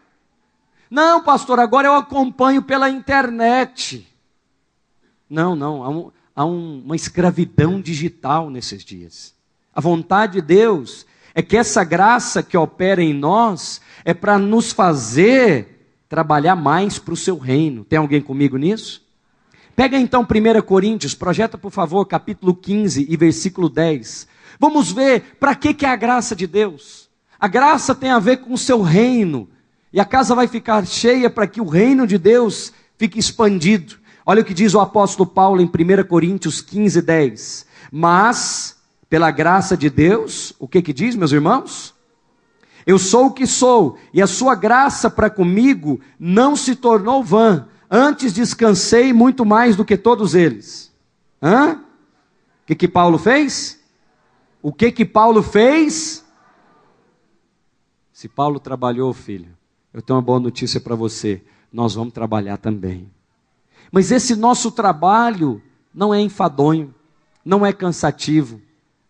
Não, pastor, agora eu acompanho pela internet. Não, há uma escravidão digital nesses dias. A vontade de Deus é que essa graça que opera em nós é para nos fazer trabalhar mais para o seu reino. Tem alguém comigo nisso? Pega então 1 Coríntios, projeta por favor, capítulo 15 e versículo 10. Vamos ver para que é a graça de Deus. A graça tem a ver com o seu reino. E a casa vai ficar cheia para que o reino de Deus fique expandido. Olha o que diz o apóstolo Paulo em 1 Coríntios 15, 10. Mas, pela graça de Deus, o que diz, meus irmãos? Eu sou o que sou, e a sua graça para comigo não se tornou vã. Antes descansei muito mais do que todos eles. O que Paulo fez? O que Paulo fez? Se Paulo trabalhou, filho, eu tenho uma boa notícia para você. Nós vamos trabalhar também. Mas esse nosso trabalho não é enfadonho, não é cansativo.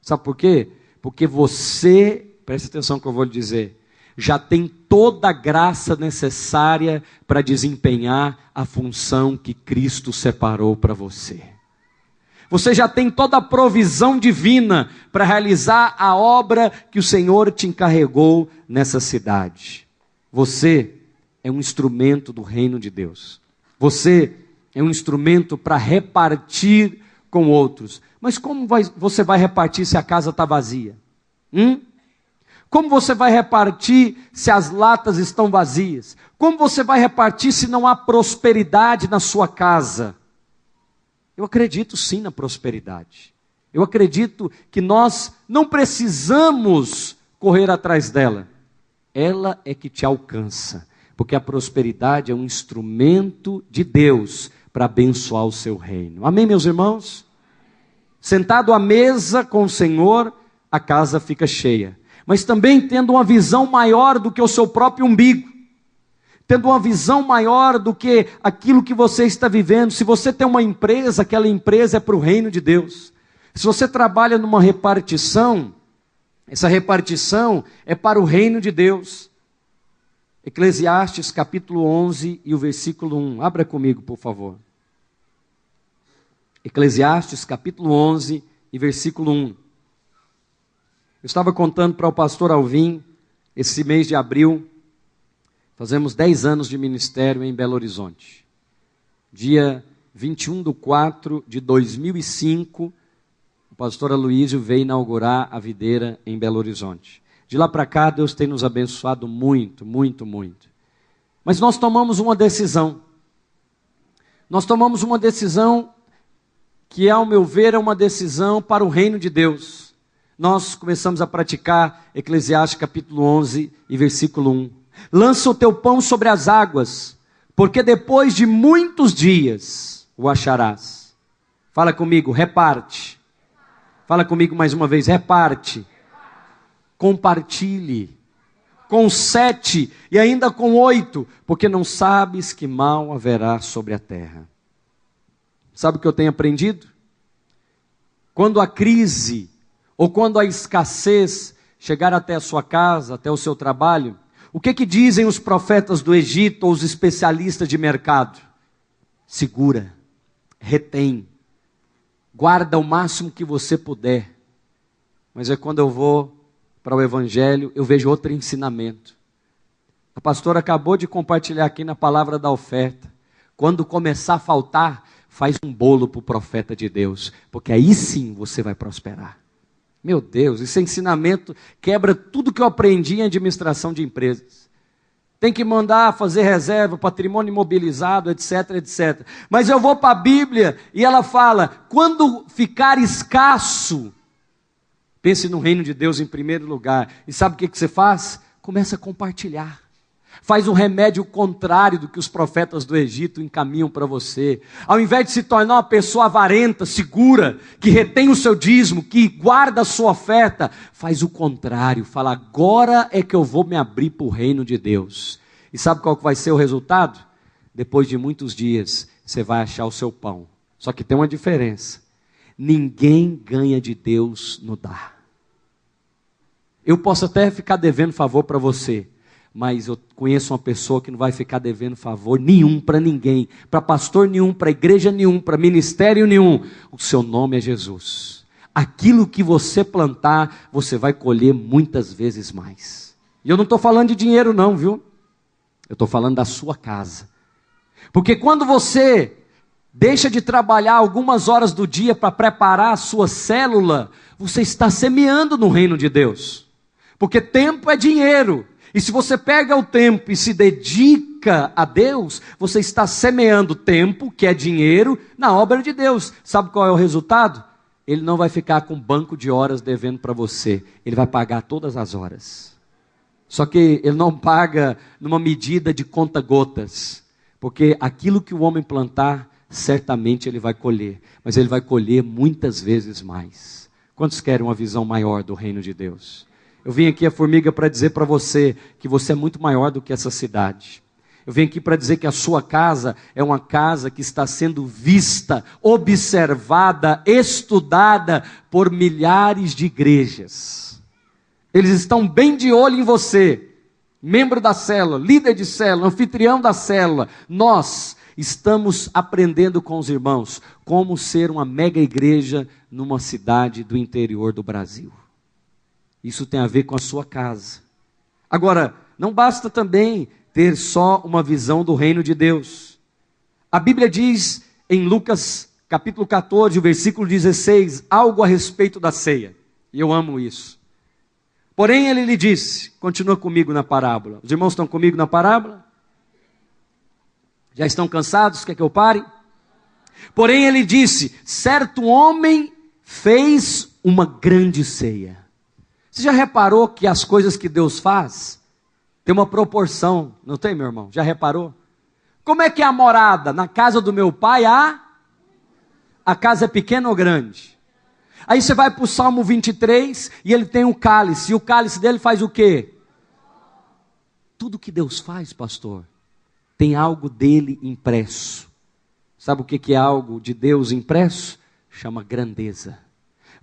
Sabe por quê? Porque você, preste atenção no que eu vou lhe dizer, já tem toda a graça necessária para desempenhar a função que Cristo separou para você. Você já tem toda a provisão divina para realizar a obra que o Senhor te encarregou nessa cidade. Você é um instrumento do reino de Deus. Você é um instrumento para repartir com outros. Mas como você vai repartir se a casa está vazia? Como você vai repartir se as latas estão vazias? Como você vai repartir se não há prosperidade na sua casa? Eu acredito sim na prosperidade. Eu acredito que nós não precisamos correr atrás dela. Ela é que te alcança. Porque a prosperidade é um instrumento de Deus para abençoar o seu reino. Amém, meus irmãos? Sentado à mesa com o Senhor, a casa fica cheia. Mas também tendo uma visão maior do que o seu próprio umbigo. Tendo uma visão maior do que aquilo que você está vivendo. Se você tem uma empresa, aquela empresa é para o reino de Deus. Se você trabalha numa repartição, essa repartição é para o reino de Deus. Eclesiastes capítulo 11 e o versículo 1. Abra comigo, por favor. Eclesiastes capítulo 11 e versículo 1. Eu estava contando para o pastor Alvim, esse mês de abril, fazemos 10 anos de ministério em Belo Horizonte. Dia 21/4/2005, o pastor Aloísio veio inaugurar a videira em Belo Horizonte. De lá para cá, Deus tem nos abençoado muito, muito, muito. Mas nós tomamos uma decisão. Nós tomamos uma decisão que, ao meu ver, é uma decisão para o reino de Deus. Nós começamos a praticar Eclesiastes capítulo 11 e versículo 1. Lança o teu pão sobre as águas, porque depois de muitos dias o acharás. Fala comigo, reparte. Fala comigo mais uma vez, reparte. Compartilhe. Com 7 e ainda com 8, porque não sabes que mal haverá sobre a terra. Sabe o que eu tenho aprendido? Quando a crise ou quando a escassez chegar até a sua casa, até o seu trabalho, o que dizem os profetas do Egito ou os especialistas de mercado? Segura, retém, guarda o máximo que você puder. Mas é quando eu vou para o Evangelho, eu vejo outro ensinamento. A pastora acabou de compartilhar aqui na palavra da oferta. Quando começar a faltar, faz um bolo para o profeta de Deus, porque aí sim você vai prosperar. Meu Deus, esse ensinamento quebra tudo que eu aprendi em administração de empresas. Tem que mandar fazer reserva, patrimônio imobilizado, etc, etc. Mas eu vou para a Bíblia e ela fala, quando ficar escasso, Pense no reino de Deus em primeiro lugar. E sabe o que você faz? Começa a compartilhar. Faz um remédio contrário do que os profetas do Egito encaminham para você. Ao invés de se tornar uma pessoa avarenta, segura, que retém o seu dízimo, que guarda a sua oferta, faz o contrário. Fala, agora é que eu vou me abrir para o reino de Deus. E sabe qual que vai ser o resultado? Depois de muitos dias, você vai achar o seu pão. Só que tem uma diferença. Ninguém ganha de Deus no dar. Eu posso até ficar devendo favor para você, mas eu conheço uma pessoa que não vai ficar devendo favor nenhum para ninguém, para pastor nenhum, para igreja nenhum, para ministério nenhum. O seu nome é Jesus. Aquilo que você plantar, você vai colher muitas vezes mais. E eu não estou falando de dinheiro não, viu? Eu estou falando da sua casa. Porque quando você deixa de trabalhar algumas horas do dia para preparar a sua célula, você está semeando no reino de Deus. Porque tempo é dinheiro. E se você pega o tempo e se dedica a Deus, você está semeando tempo, que é dinheiro, na obra de Deus. Sabe qual é o resultado? Ele não vai ficar com um banco de horas devendo para você. Ele vai pagar todas as horas. Só que ele não paga numa medida de conta-gotas. Porque aquilo que o homem plantar, certamente ele vai colher. Mas ele vai colher muitas vezes mais. Quantos querem uma visão maior do reino de Deus? Eu vim aqui, a formiga, para dizer para você que você é muito maior do que essa cidade. Eu vim aqui para dizer que a sua casa é uma casa que está sendo vista, observada, estudada por milhares de igrejas. Eles estão bem de olho em você, membro da célula, líder de célula, anfitrião da célula. Nós estamos aprendendo com os irmãos como ser uma mega igreja numa cidade do interior do Brasil. Isso tem a ver com a sua casa. Agora, não basta também ter só uma visão do reino de Deus. A Bíblia diz em Lucas capítulo 14, versículo 16, algo a respeito da ceia. E eu amo isso. Porém ele lhe disse, continua comigo na parábola. Os irmãos estão comigo na parábola? Já estão cansados? Quer que eu pare? Porém ele disse, certo homem fez uma grande ceia. Você já reparou que as coisas que Deus faz tem uma proporção, não tem, meu irmão? Já reparou? Como é que é a morada? Na casa do meu pai, a casa é pequena ou grande? Aí você vai para o Salmo 23 e ele tem um cálice, e o cálice dele faz o quê? Tudo que Deus faz, pastor, tem algo dele impresso. Sabe o que é algo de Deus impresso? Chama grandeza.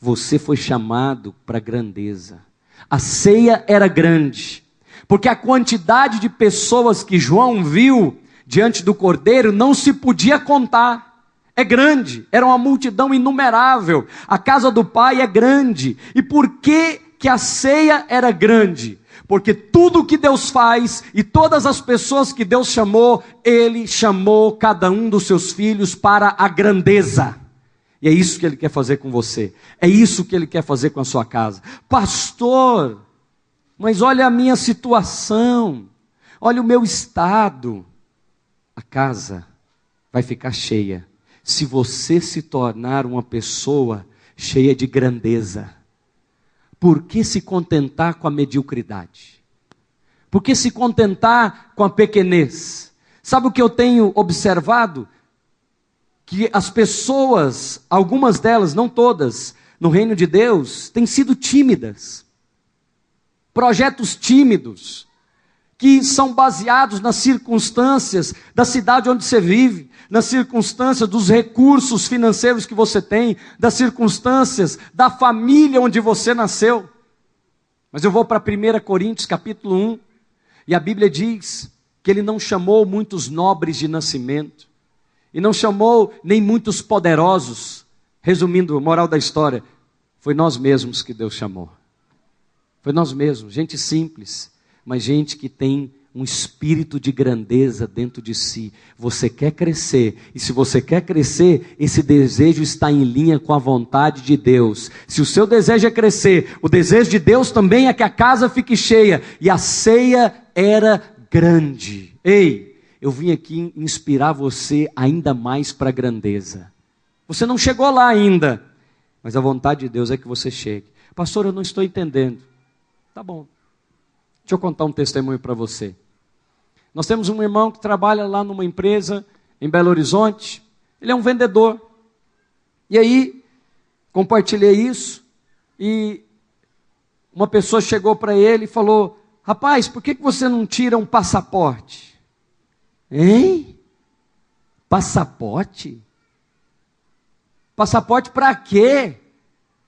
Você foi chamado para grandeza. A ceia era grande, porque a quantidade de pessoas que João viu diante do cordeiro não se podia contar. É grande, era uma multidão inumerável. A casa do pai é grande. E por que a ceia era grande? Porque tudo que Deus faz e todas as pessoas que Deus chamou, Ele chamou cada um dos seus filhos para a grandeza. E é isso que Ele quer fazer com você. É isso que Ele quer fazer com a sua casa. Pastor, mas olha a minha situação. Olha o meu estado. A casa vai ficar cheia se você se tornar uma pessoa cheia de grandeza. Por que se contentar com a mediocridade? Por que se contentar com a pequenez? Sabe o que eu tenho observado? Que as pessoas, algumas delas, não todas, no reino de Deus, têm sido tímidas. Projetos tímidos, que são baseados nas circunstâncias da cidade onde você vive, nas circunstâncias dos recursos financeiros que você tem, das circunstâncias da família onde você nasceu. Mas eu vou para 1 Coríntios capítulo 1, e a Bíblia diz que Ele não chamou muitos nobres de nascimento, e não chamou nem muitos poderosos. Resumindo, moral da história, foi nós mesmos que Deus chamou. Foi nós mesmos, gente simples, mas gente que tem um espírito de grandeza dentro de si. Você quer crescer, e se você quer crescer, esse desejo está em linha com a vontade de Deus. Se o seu desejo é crescer, o desejo de Deus também é que a casa fique cheia, e a ceia era grande. Ei, eu vim aqui inspirar você ainda mais para a grandeza. Você não chegou lá ainda, mas a vontade de Deus é que você chegue. Pastor, eu não estou entendendo. Tá bom. Deixa eu contar um testemunho para você. Nós temos um irmão que trabalha lá numa empresa em Belo Horizonte. Ele é um vendedor. E aí, compartilhei isso e uma pessoa chegou para ele e falou: rapaz, por que você não tira um passaporte? Hein? Passaporte? Passaporte para quê?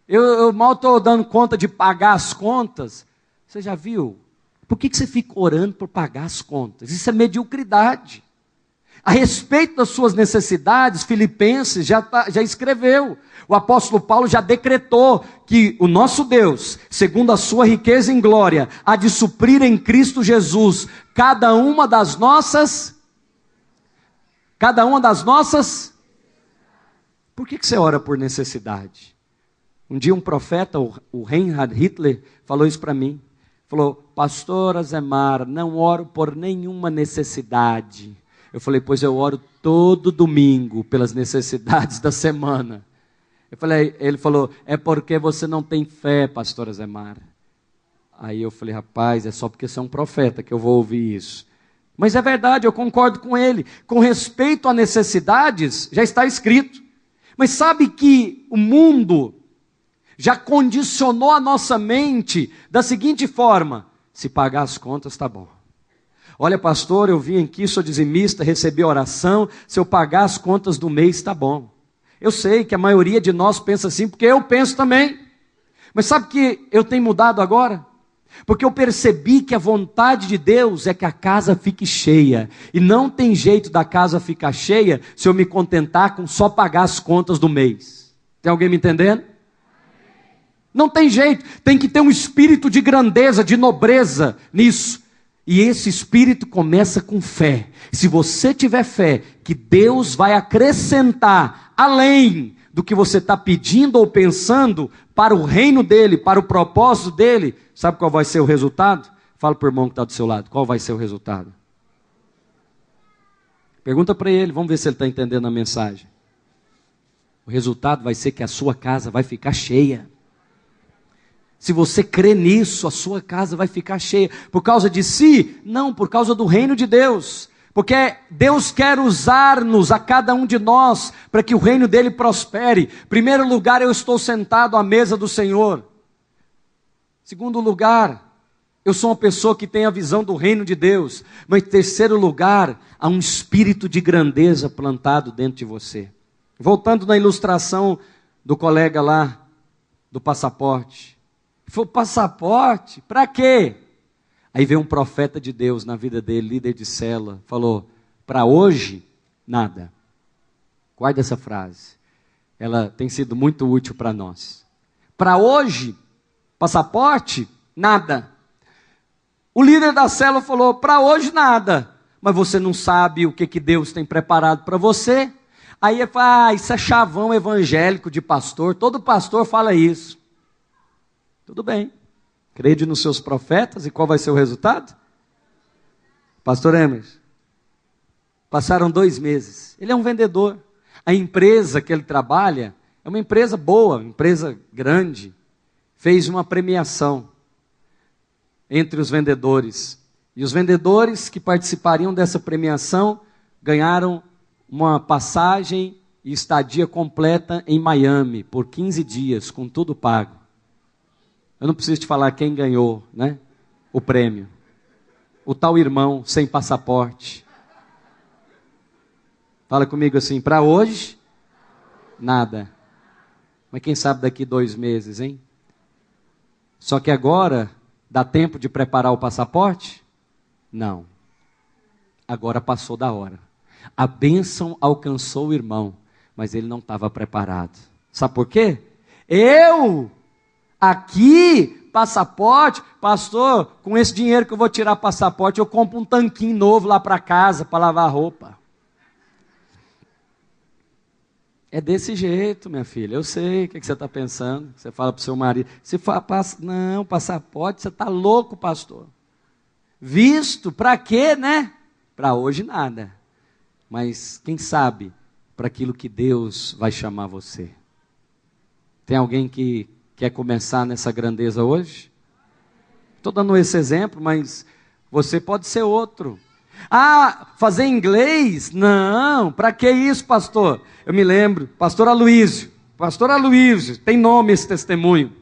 Eu mal estou dando conta de pagar as contas. Você já viu? Por que você fica orando por pagar as contas? Isso é mediocridade. A respeito das suas necessidades, Filipenses já escreveu. O apóstolo Paulo já decretou que o nosso Deus, segundo a sua riqueza em glória, há de suprir em Cristo Jesus cada uma das nossas. Por que você ora por necessidade? Um dia um profeta, o Reinhard Hitler, falou isso para mim. Falou: pastor Azemar, não oro por nenhuma necessidade. Eu falei: pois eu oro todo domingo pelas necessidades da semana. Ele falou: é porque você não tem fé, pastor Azemar. Aí eu falei: rapaz, é só porque você é um profeta que eu vou ouvir isso. Mas é verdade, eu concordo com ele. Com respeito a necessidades, já está escrito. Mas sabe que o mundo já condicionou a nossa mente da seguinte forma: se pagar as contas, está bom. Olha, pastor, eu vim aqui, sou dizimista, recebi oração, se eu pagar as contas do mês, está bom. Eu sei que a maioria de nós pensa assim, porque eu penso também. Mas sabe que eu tenho mudado agora? Porque eu percebi que a vontade de Deus é que a casa fique cheia. E não tem jeito da casa ficar cheia se eu me contentar com só pagar as contas do mês. Tem alguém me entendendo? Não tem jeito, tem que ter um espírito de grandeza, de nobreza nisso. E esse espírito começa com fé. Se você tiver fé que Deus vai acrescentar além do que você está pedindo ou pensando para o reino dele, para o propósito dele, sabe qual vai ser o resultado? Fala para o irmão que está do seu lado, qual vai ser o resultado? Pergunta para ele, vamos ver se ele está entendendo a mensagem. O resultado vai ser que a sua casa vai ficar cheia. Se você crê nisso, a sua casa vai ficar cheia. Por causa de si? Não, por causa do reino de Deus. Porque Deus quer usar-nos, a cada um de nós, para que o reino dele prospere. Em primeiro lugar, eu estou sentado à mesa do Senhor. Em segundo lugar, eu sou uma pessoa que tem a visão do reino de Deus. Mas em terceiro lugar, há um espírito de grandeza plantado dentro de você. Voltando na ilustração do colega lá, do passaporte. Falou: passaporte? Para quê? Aí veio um profeta de Deus na vida dele, líder de célula, falou: para hoje, nada. Guarda essa frase. Ela tem sido muito útil para nós. Para hoje, passaporte? Nada. O líder da célula falou: para hoje, nada. Mas você não sabe o que Deus tem preparado para você? Aí ele fala: isso é chavão evangélico de pastor, todo pastor fala isso. Tudo bem, crede nos seus profetas e qual vai ser o resultado? Pastor Emerson, passaram 2 meses, ele é um vendedor, a empresa que ele trabalha é uma empresa boa, empresa grande, fez uma premiação entre os vendedores, e os vendedores que participariam dessa premiação ganharam uma passagem e estadia completa em Miami, por 15 dias, com tudo pago. Eu não preciso te falar quem ganhou, né? O prêmio. O tal irmão sem passaporte. Fala comigo assim: para hoje, nada. Mas quem sabe daqui 2 meses, hein? Só que agora, dá tempo de preparar o passaporte? Não. Agora passou da hora. A bênção alcançou o irmão, mas ele não estava preparado. Sabe por quê? Aqui, passaporte, pastor, com esse dinheiro que eu vou tirar passaporte, eu compro um tanquinho novo lá para casa, para lavar roupa. É desse jeito, minha filha, eu sei o que você está pensando. Você fala para o seu marido, não, passaporte, você está louco, pastor. Visto, para quê, né? Para hoje nada. Mas, quem sabe, para aquilo que Deus vai chamar você. Tem alguém que quer começar nessa grandeza hoje? Estou dando esse exemplo, mas você pode ser outro. Ah, fazer inglês? Não, para que isso, pastor? Eu me lembro, pastor Aloísio, tem nome esse testemunho.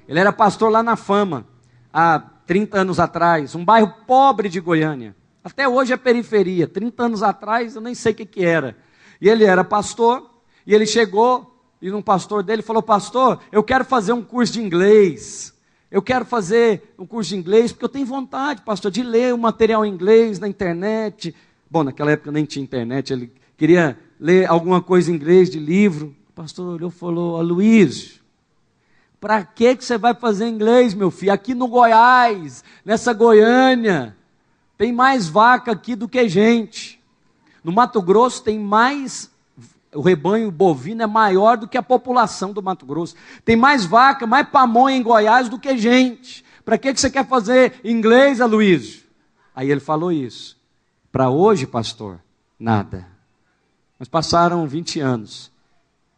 Ele era pastor lá na Fama, há 30 anos atrás, um bairro pobre de Goiânia. Até hoje é periferia, 30 anos atrás eu nem sei o que era. E ele era pastor, e ele chegou, e um pastor dele falou: pastor, eu quero fazer um curso de inglês. Eu quero fazer um curso de inglês, porque eu tenho vontade, pastor, de ler o material em inglês na internet. Bom, naquela época nem tinha internet, ele queria ler alguma coisa em inglês de livro. O pastor olhou e falou: Aloísio, para que você vai fazer inglês, meu filho? Aqui no Goiás, nessa Goiânia, tem mais vaca aqui do que gente. No Mato Grosso tem mais, o rebanho bovino é maior do que a população do Mato Grosso. Tem mais vaca, mais pamonha em Goiás do que gente. Para que você quer fazer inglês, Aloísio? Aí ele falou isso. Para hoje, pastor, nada. Mas passaram 20 anos.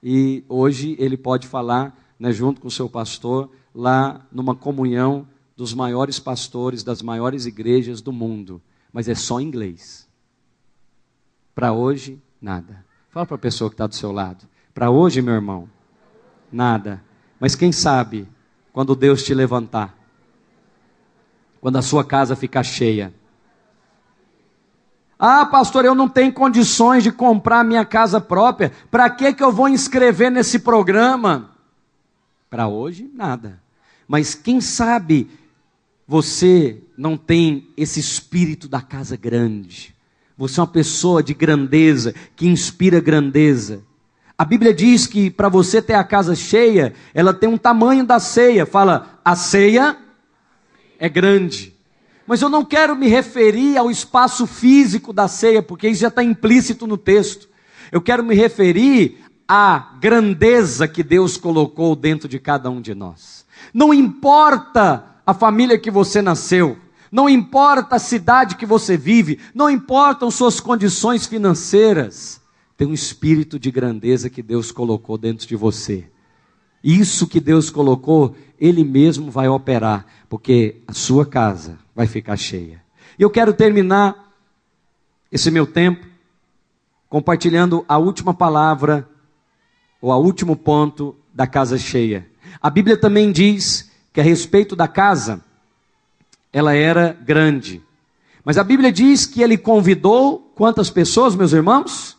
E hoje ele pode falar, né, junto com o seu pastor, lá numa comunhão dos maiores pastores, das maiores igrejas do mundo. Mas é só inglês. Para hoje, nada. Fala para a pessoa que está do seu lado. Para hoje, meu irmão, nada. Mas quem sabe, quando Deus te levantar, quando a sua casa ficar cheia. Ah, pastor, eu não tenho condições de comprar minha casa própria. Para que eu vou inscrever nesse programa? Para hoje, nada. Mas quem sabe você não tem esse espírito da casa grande. Você é uma pessoa de grandeza, que inspira grandeza. A Bíblia diz que para você ter a casa cheia, ela tem um tamanho da ceia. Fala, a ceia é grande. Mas eu não quero me referir ao espaço físico da ceia, porque isso já está implícito no texto. Eu quero me referir à grandeza que Deus colocou dentro de cada um de nós. Não importa a família que você nasceu, não importa a cidade que você vive, não importam suas condições financeiras, tem um espírito de grandeza que Deus colocou dentro de você. Isso que Deus colocou, Ele mesmo vai operar, porque a sua casa vai ficar cheia. E eu quero terminar esse meu tempo compartilhando a última palavra, ou o último ponto da casa cheia. A Bíblia também diz que a respeito da casa, ela era grande. Mas a Bíblia diz que ele convidou quantas pessoas, meus irmãos?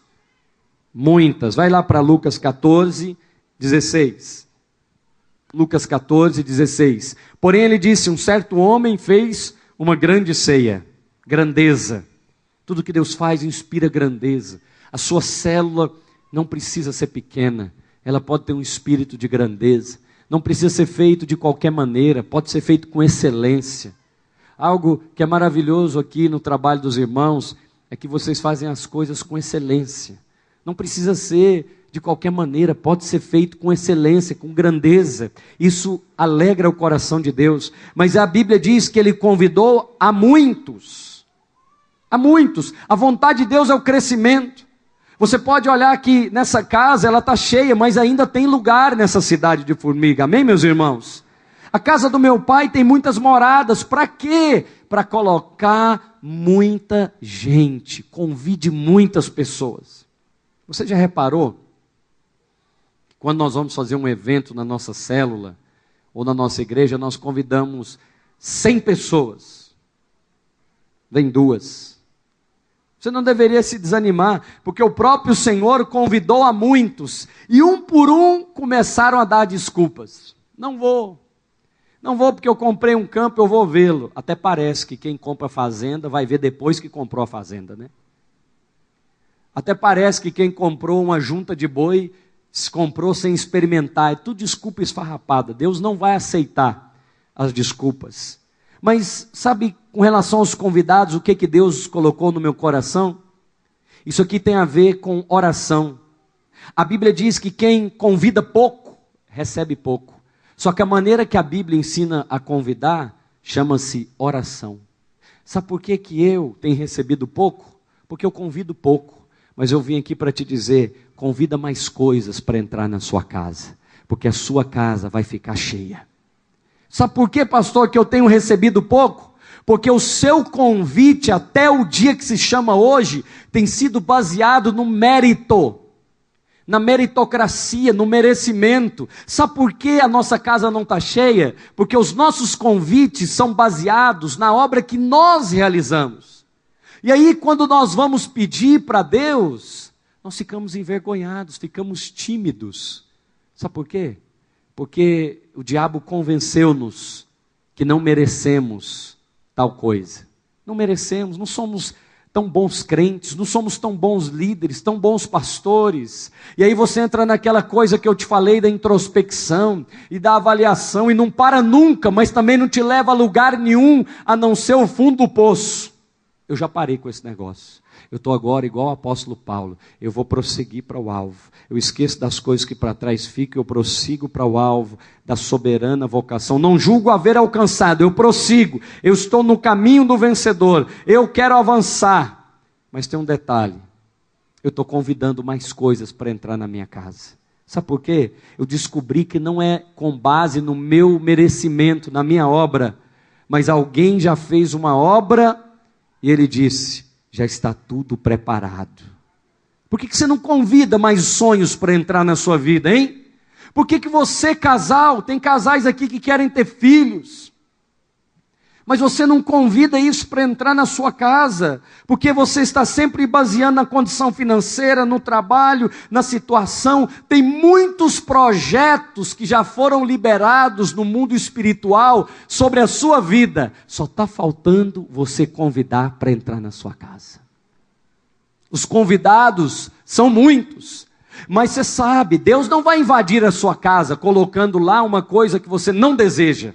Muitas. Vai lá para Lucas 14, 16. Lucas 14, 16. Porém ele disse, um certo homem fez uma grande ceia. Grandeza. Tudo que Deus faz inspira grandeza. A sua célula não precisa ser pequena. Ela pode ter um espírito de grandeza. Não precisa ser feito de qualquer maneira. Pode ser feito com excelência. Algo que é maravilhoso aqui no trabalho dos irmãos é que vocês fazem as coisas com excelência. Não precisa ser de qualquer maneira, pode ser feito com excelência, com grandeza. Isso alegra o coração de Deus. Mas a Bíblia diz que ele convidou a muitos. A muitos. A vontade de Deus é o crescimento. Você pode olhar que nessa casa ela está cheia, mas ainda tem lugar nessa cidade de Formiga. Amém, meus irmãos? A casa do meu pai tem muitas moradas. Para quê? Para colocar muita gente. Convide muitas pessoas. Você já reparou? Quando nós vamos fazer um evento na nossa célula, ou na nossa igreja, nós convidamos 100 pessoas. Vem 2. Você não deveria se desanimar, porque o próprio Senhor convidou a muitos, e um por um começaram a dar desculpas. Não vou porque eu comprei um campo, eu vou vê-lo. Até parece que quem compra fazenda vai ver depois que comprou a fazenda, né? Até parece que quem comprou uma junta de boi, se comprou sem experimentar. É tudo desculpa esfarrapada. Deus não vai aceitar as desculpas. Mas sabe, com relação aos convidados, o que Deus colocou no meu coração? Isso aqui tem a ver com oração. A Bíblia diz que quem convida pouco, recebe pouco. Só que a maneira que a Bíblia ensina a convidar, chama-se oração. Sabe por que eu tenho recebido pouco? Porque eu convido pouco. Mas eu vim aqui para te dizer, convida mais coisas para entrar na sua casa. Porque a sua casa vai ficar cheia. Sabe por quê, pastor, que eu tenho recebido pouco? Porque o seu convite até o dia que se chama hoje tem sido baseado no mérito, na meritocracia, no merecimento. Sabe por que a nossa casa não está cheia? Porque os nossos convites são baseados na obra que nós realizamos. E aí quando nós vamos pedir para Deus, nós ficamos envergonhados, ficamos tímidos. Sabe por quê? Porque o diabo convenceu-nos que não merecemos tal coisa. Não merecemos, não somos tão bons crentes, não somos tão bons líderes, tão bons pastores. E aí você entra naquela coisa que eu te falei da introspecção e da avaliação, e não para nunca, mas também não te leva a lugar nenhum, a não ser o fundo do poço. Eu já parei com esse negócio. Eu estou agora igual o apóstolo Paulo. Eu vou prosseguir para o alvo. Eu esqueço das coisas que para trás ficam. Eu prossigo para o alvo da soberana vocação. Não julgo haver alcançado. Eu prossigo. Eu estou no caminho do vencedor. Eu quero avançar. Mas tem um detalhe. Eu estou convidando mais coisas para entrar na minha casa. Sabe por quê? Eu descobri que não é com base no meu merecimento, na minha obra. Mas alguém já fez uma obra e ele disse: já está tudo preparado. Por que você não convida mais sonhos para entrar na sua vida, hein? Por que você, casal, tem casais aqui que querem ter filhos, mas você não convida isso para entrar na sua casa? Porque você está sempre baseando na condição financeira, no trabalho, na situação. Tem muitos projetos que já foram liberados no mundo espiritual sobre a sua vida. Só está faltando você convidar para entrar na sua casa. Os convidados são muitos, mas você sabe, Deus não vai invadir a sua casa colocando lá uma coisa que você não deseja,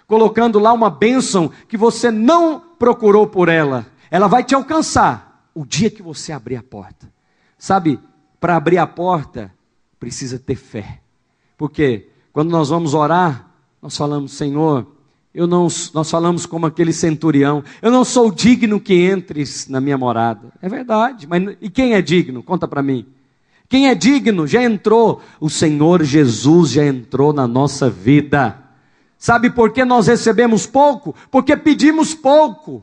colocando lá uma bênção que você não procurou por ela. Ela vai te alcançar o dia que você abrir a porta. Sabe, para abrir a porta, precisa ter fé. Porque quando nós vamos orar, nós falamos: Senhor, nós falamos como aquele centurião: eu não sou digno que entres na minha morada. É verdade, mas e quem é digno? Conta para mim. Quem é digno já entrou. O Senhor Jesus já entrou na nossa vida. Sabe por que nós recebemos pouco? Porque pedimos pouco.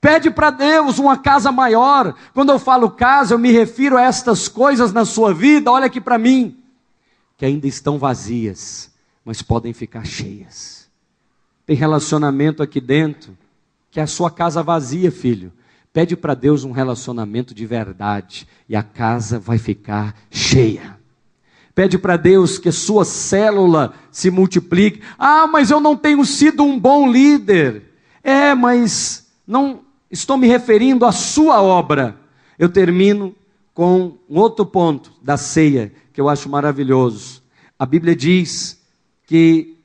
Pede para Deus uma casa maior. Quando eu falo casa, eu me refiro a estas coisas na sua vida, olha aqui para mim, que ainda estão vazias, mas podem ficar cheias. Tem relacionamento aqui dentro, que é a sua casa vazia, filho. Pede para Deus um relacionamento de verdade, e a casa vai ficar cheia. Pede para Deus que a sua célula se multiplique. Ah, mas eu não tenho sido um bom líder. Mas não estou me referindo à sua obra. Eu termino com um outro ponto da ceia, que eu acho maravilhoso. A Bíblia diz que,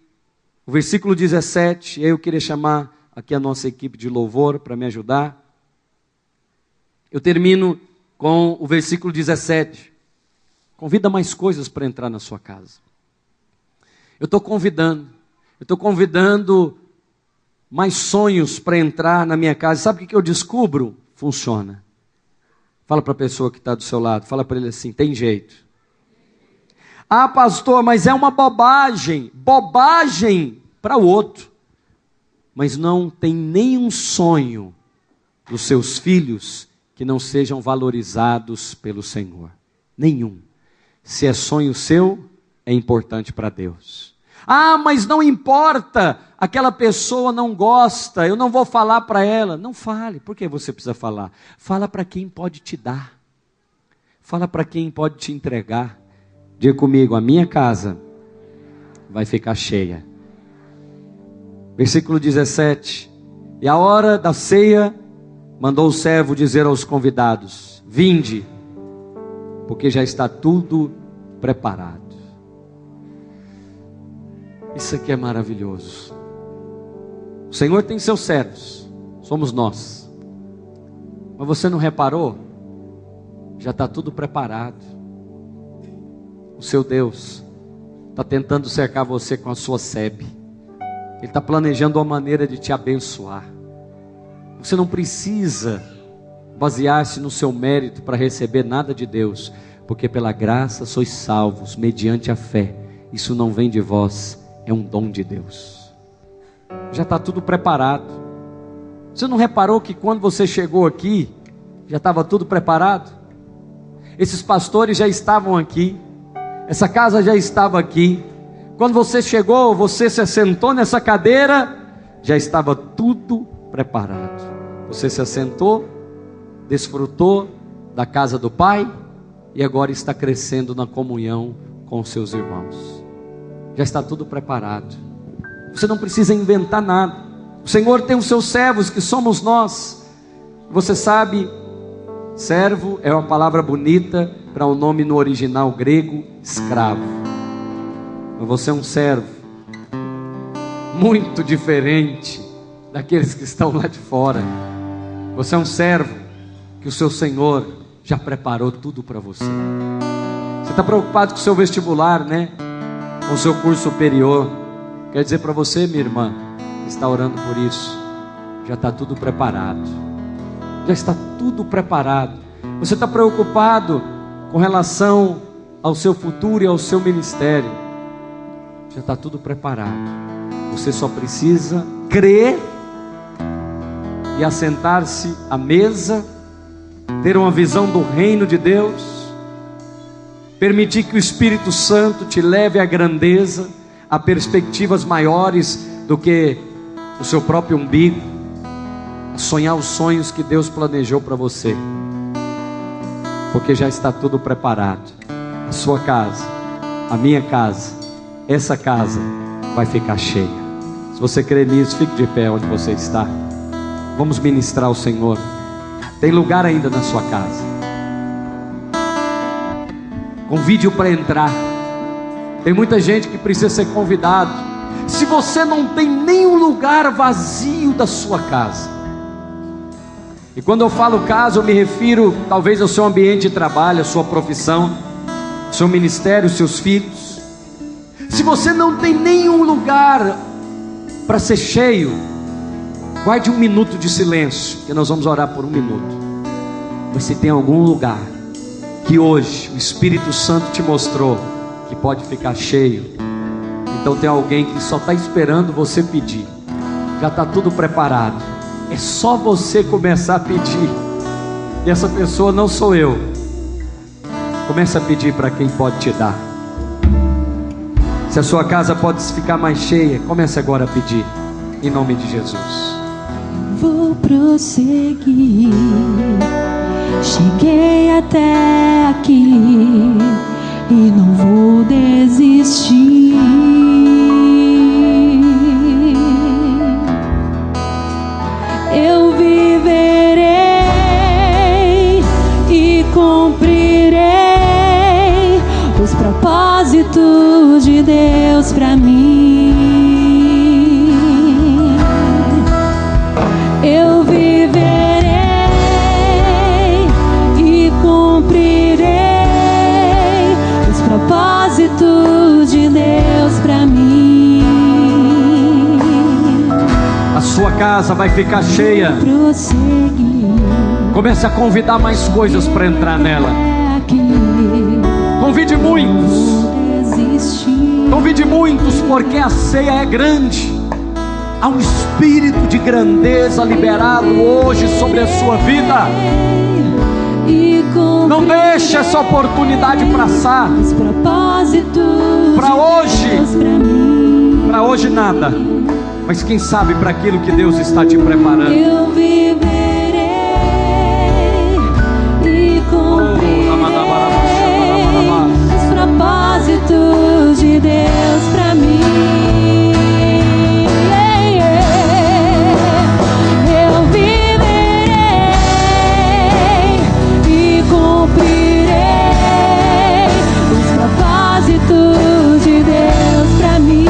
o versículo 17, eu queria chamar aqui a nossa equipe de louvor para me ajudar. Eu termino com o versículo 17. Convida mais coisas para entrar na sua casa. Eu estou convidando mais sonhos para entrar na minha casa. Sabe o que eu descubro? Funciona. Fala para a pessoa que está do seu lado, fala para ele assim: tem jeito. Ah, pastor, mas é uma bobagem. Bobagem para o outro. Mas não tem nenhum sonho dos seus filhos que não sejam valorizados pelo Senhor. Nenhum. Se é sonho seu, é importante para Deus. Ah, mas não importa, aquela pessoa não gosta, eu não vou falar para ela. Não fale. Por que você precisa falar? Fala para quem pode te dar. Fala para quem pode te entregar. Diga comigo: a minha casa vai ficar cheia. Versículo 17. E a hora da ceia, mandou o servo dizer aos convidados: vinde, porque já está tudo preparado. Isso aqui é maravilhoso. O Senhor tem seus servos, somos nós. Mas você não reparou? Já está tudo preparado. O seu Deus está tentando cercar você com a sua sebe. Ele está planejando uma maneira de te abençoar. Você não precisa basear-se no seu mérito para receber nada de Deus, porque pela graça sois salvos mediante a fé. Isso não vem de vós, é um dom de Deus. Já está tudo preparado. Você não reparou que quando você chegou aqui, já estava tudo preparado? Esses pastores já estavam aqui, essa casa já estava aqui. Quando você chegou, você se assentou nessa cadeira, já estava tudo preparado. Você se assentou, desfrutou da casa do Pai e agora está crescendo na comunhão com os seus irmãos. Já está tudo preparado. Você não precisa inventar nada. O Senhor tem os seus servos, que somos nós. Você sabe, servo é uma palavra bonita para o nome no original grego, escravo. Mas você é um servo muito diferente daqueles que estão lá de fora. Você é um servo que o seu Senhor já preparou tudo para você. Você está preocupado com o seu vestibular, né? Com o seu curso superior. Quer dizer para você, minha irmã, que está orando por isso, já está tudo preparado. Já está tudo preparado. Você está preocupado com relação ao seu futuro e ao seu ministério. Já está tudo preparado. Você só precisa crer e assentar-se à mesa, ter uma visão do reino de Deus, permitir que o Espírito Santo te leve à grandeza, a perspectivas maiores do que o seu próprio umbigo, a sonhar os sonhos que Deus planejou para você, porque já está tudo preparado. A sua casa, a minha casa, essa casa vai ficar cheia. Se você crê nisso, fique de pé onde você está. Vamos ministrar ao Senhor. Tem lugar ainda na sua casa. Convide-o para entrar. Tem muita gente que precisa ser convidado. Se você não tem nenhum lugar vazio da sua casa, e quando eu falo casa, eu me refiro talvez ao seu ambiente de trabalho, a sua profissão, o seu ministério, os seus filhos. Se você não tem nenhum lugar para ser cheio, guarde 1 minuto de silêncio, que nós vamos orar por 1 minuto. Mas se tem algum lugar que hoje o Espírito Santo te mostrou que pode ficar cheio, então tem alguém que só está esperando você pedir. Já está tudo preparado. É só você começar a pedir. E essa pessoa não sou eu. Começa a pedir para quem pode te dar. Se a sua casa pode ficar mais cheia, comece agora a pedir, em nome de Jesus. Vou prosseguir, cheguei até aqui e não vou desistir. Eu viverei e cumprirei os propósitos de Deus para mim. Eu viverei e cumprirei os propósitos de Deus para mim. A sua casa vai ficar cheia. Comece a convidar mais coisas para entrar nela. Convide muitos. Convide muitos, porque a ceia é grande. Há um espírito de grandeza liberado hoje sobre a sua vida. Não deixe essa oportunidade passar. Para hoje, para hoje nada. Mas quem sabe para aquilo que Deus está te preparando. Eu viverei e cumprirei os propósitos de Deus para mim. Eu viverei e cumprirei os propósitos de Deus para mim.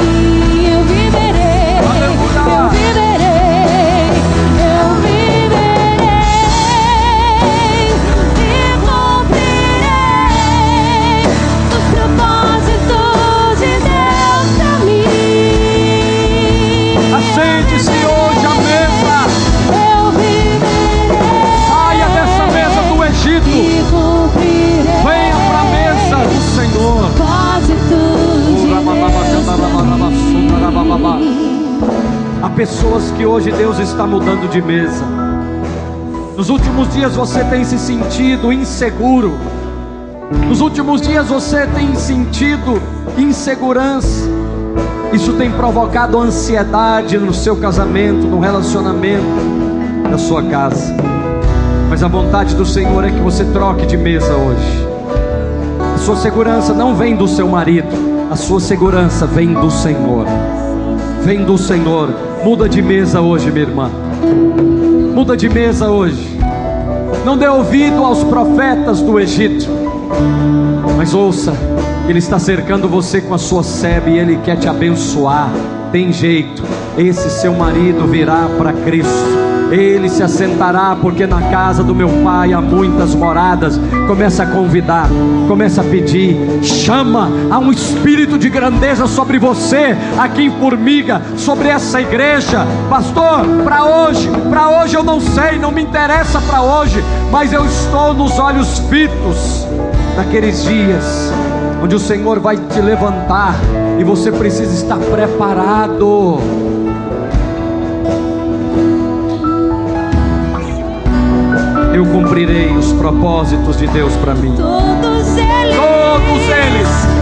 Eu viverei, eu viverei, eu viverei e cumprirei os propósitos de Deus para mim. Assente-se hoje à mesa. Eu viverei Saia dessa mesa do Egito. e cumprirei Venha para a mesa do Senhor. propósitos de Deus pessoas que hoje Deus está mudando de mesa. Nos últimos dias você tem se sentido inseguro. Nos últimos dias você tem sentido insegurança. Isso tem provocado ansiedade no seu casamento, no relacionamento, na sua casa. Mas a vontade do Senhor é que você troque de mesa hoje. A sua segurança não vem do seu marido, a sua segurança vem do Senhor. Vem do Senhor. Muda de mesa hoje, minha irmã. Muda de mesa hoje. Não dê ouvido aos profetas do Egito, mas ouça, Ele está cercando você com a sua sebe e Ele quer te abençoar. Tem jeito, esse seu marido virá para Cristo. Ele se assentará, porque na casa do meu pai há muitas moradas. Começa a convidar, começa a pedir, chama. Há um espírito de grandeza sobre você, aqui em Formiga, sobre essa igreja. Pastor, para hoje eu não sei, não me interessa para hoje, mas eu estou nos olhos fitos daqueles dias onde o Senhor vai te levantar e você precisa estar preparado. Eu cumprirei os propósitos de Deus para mim. Todos eles. Todos eles.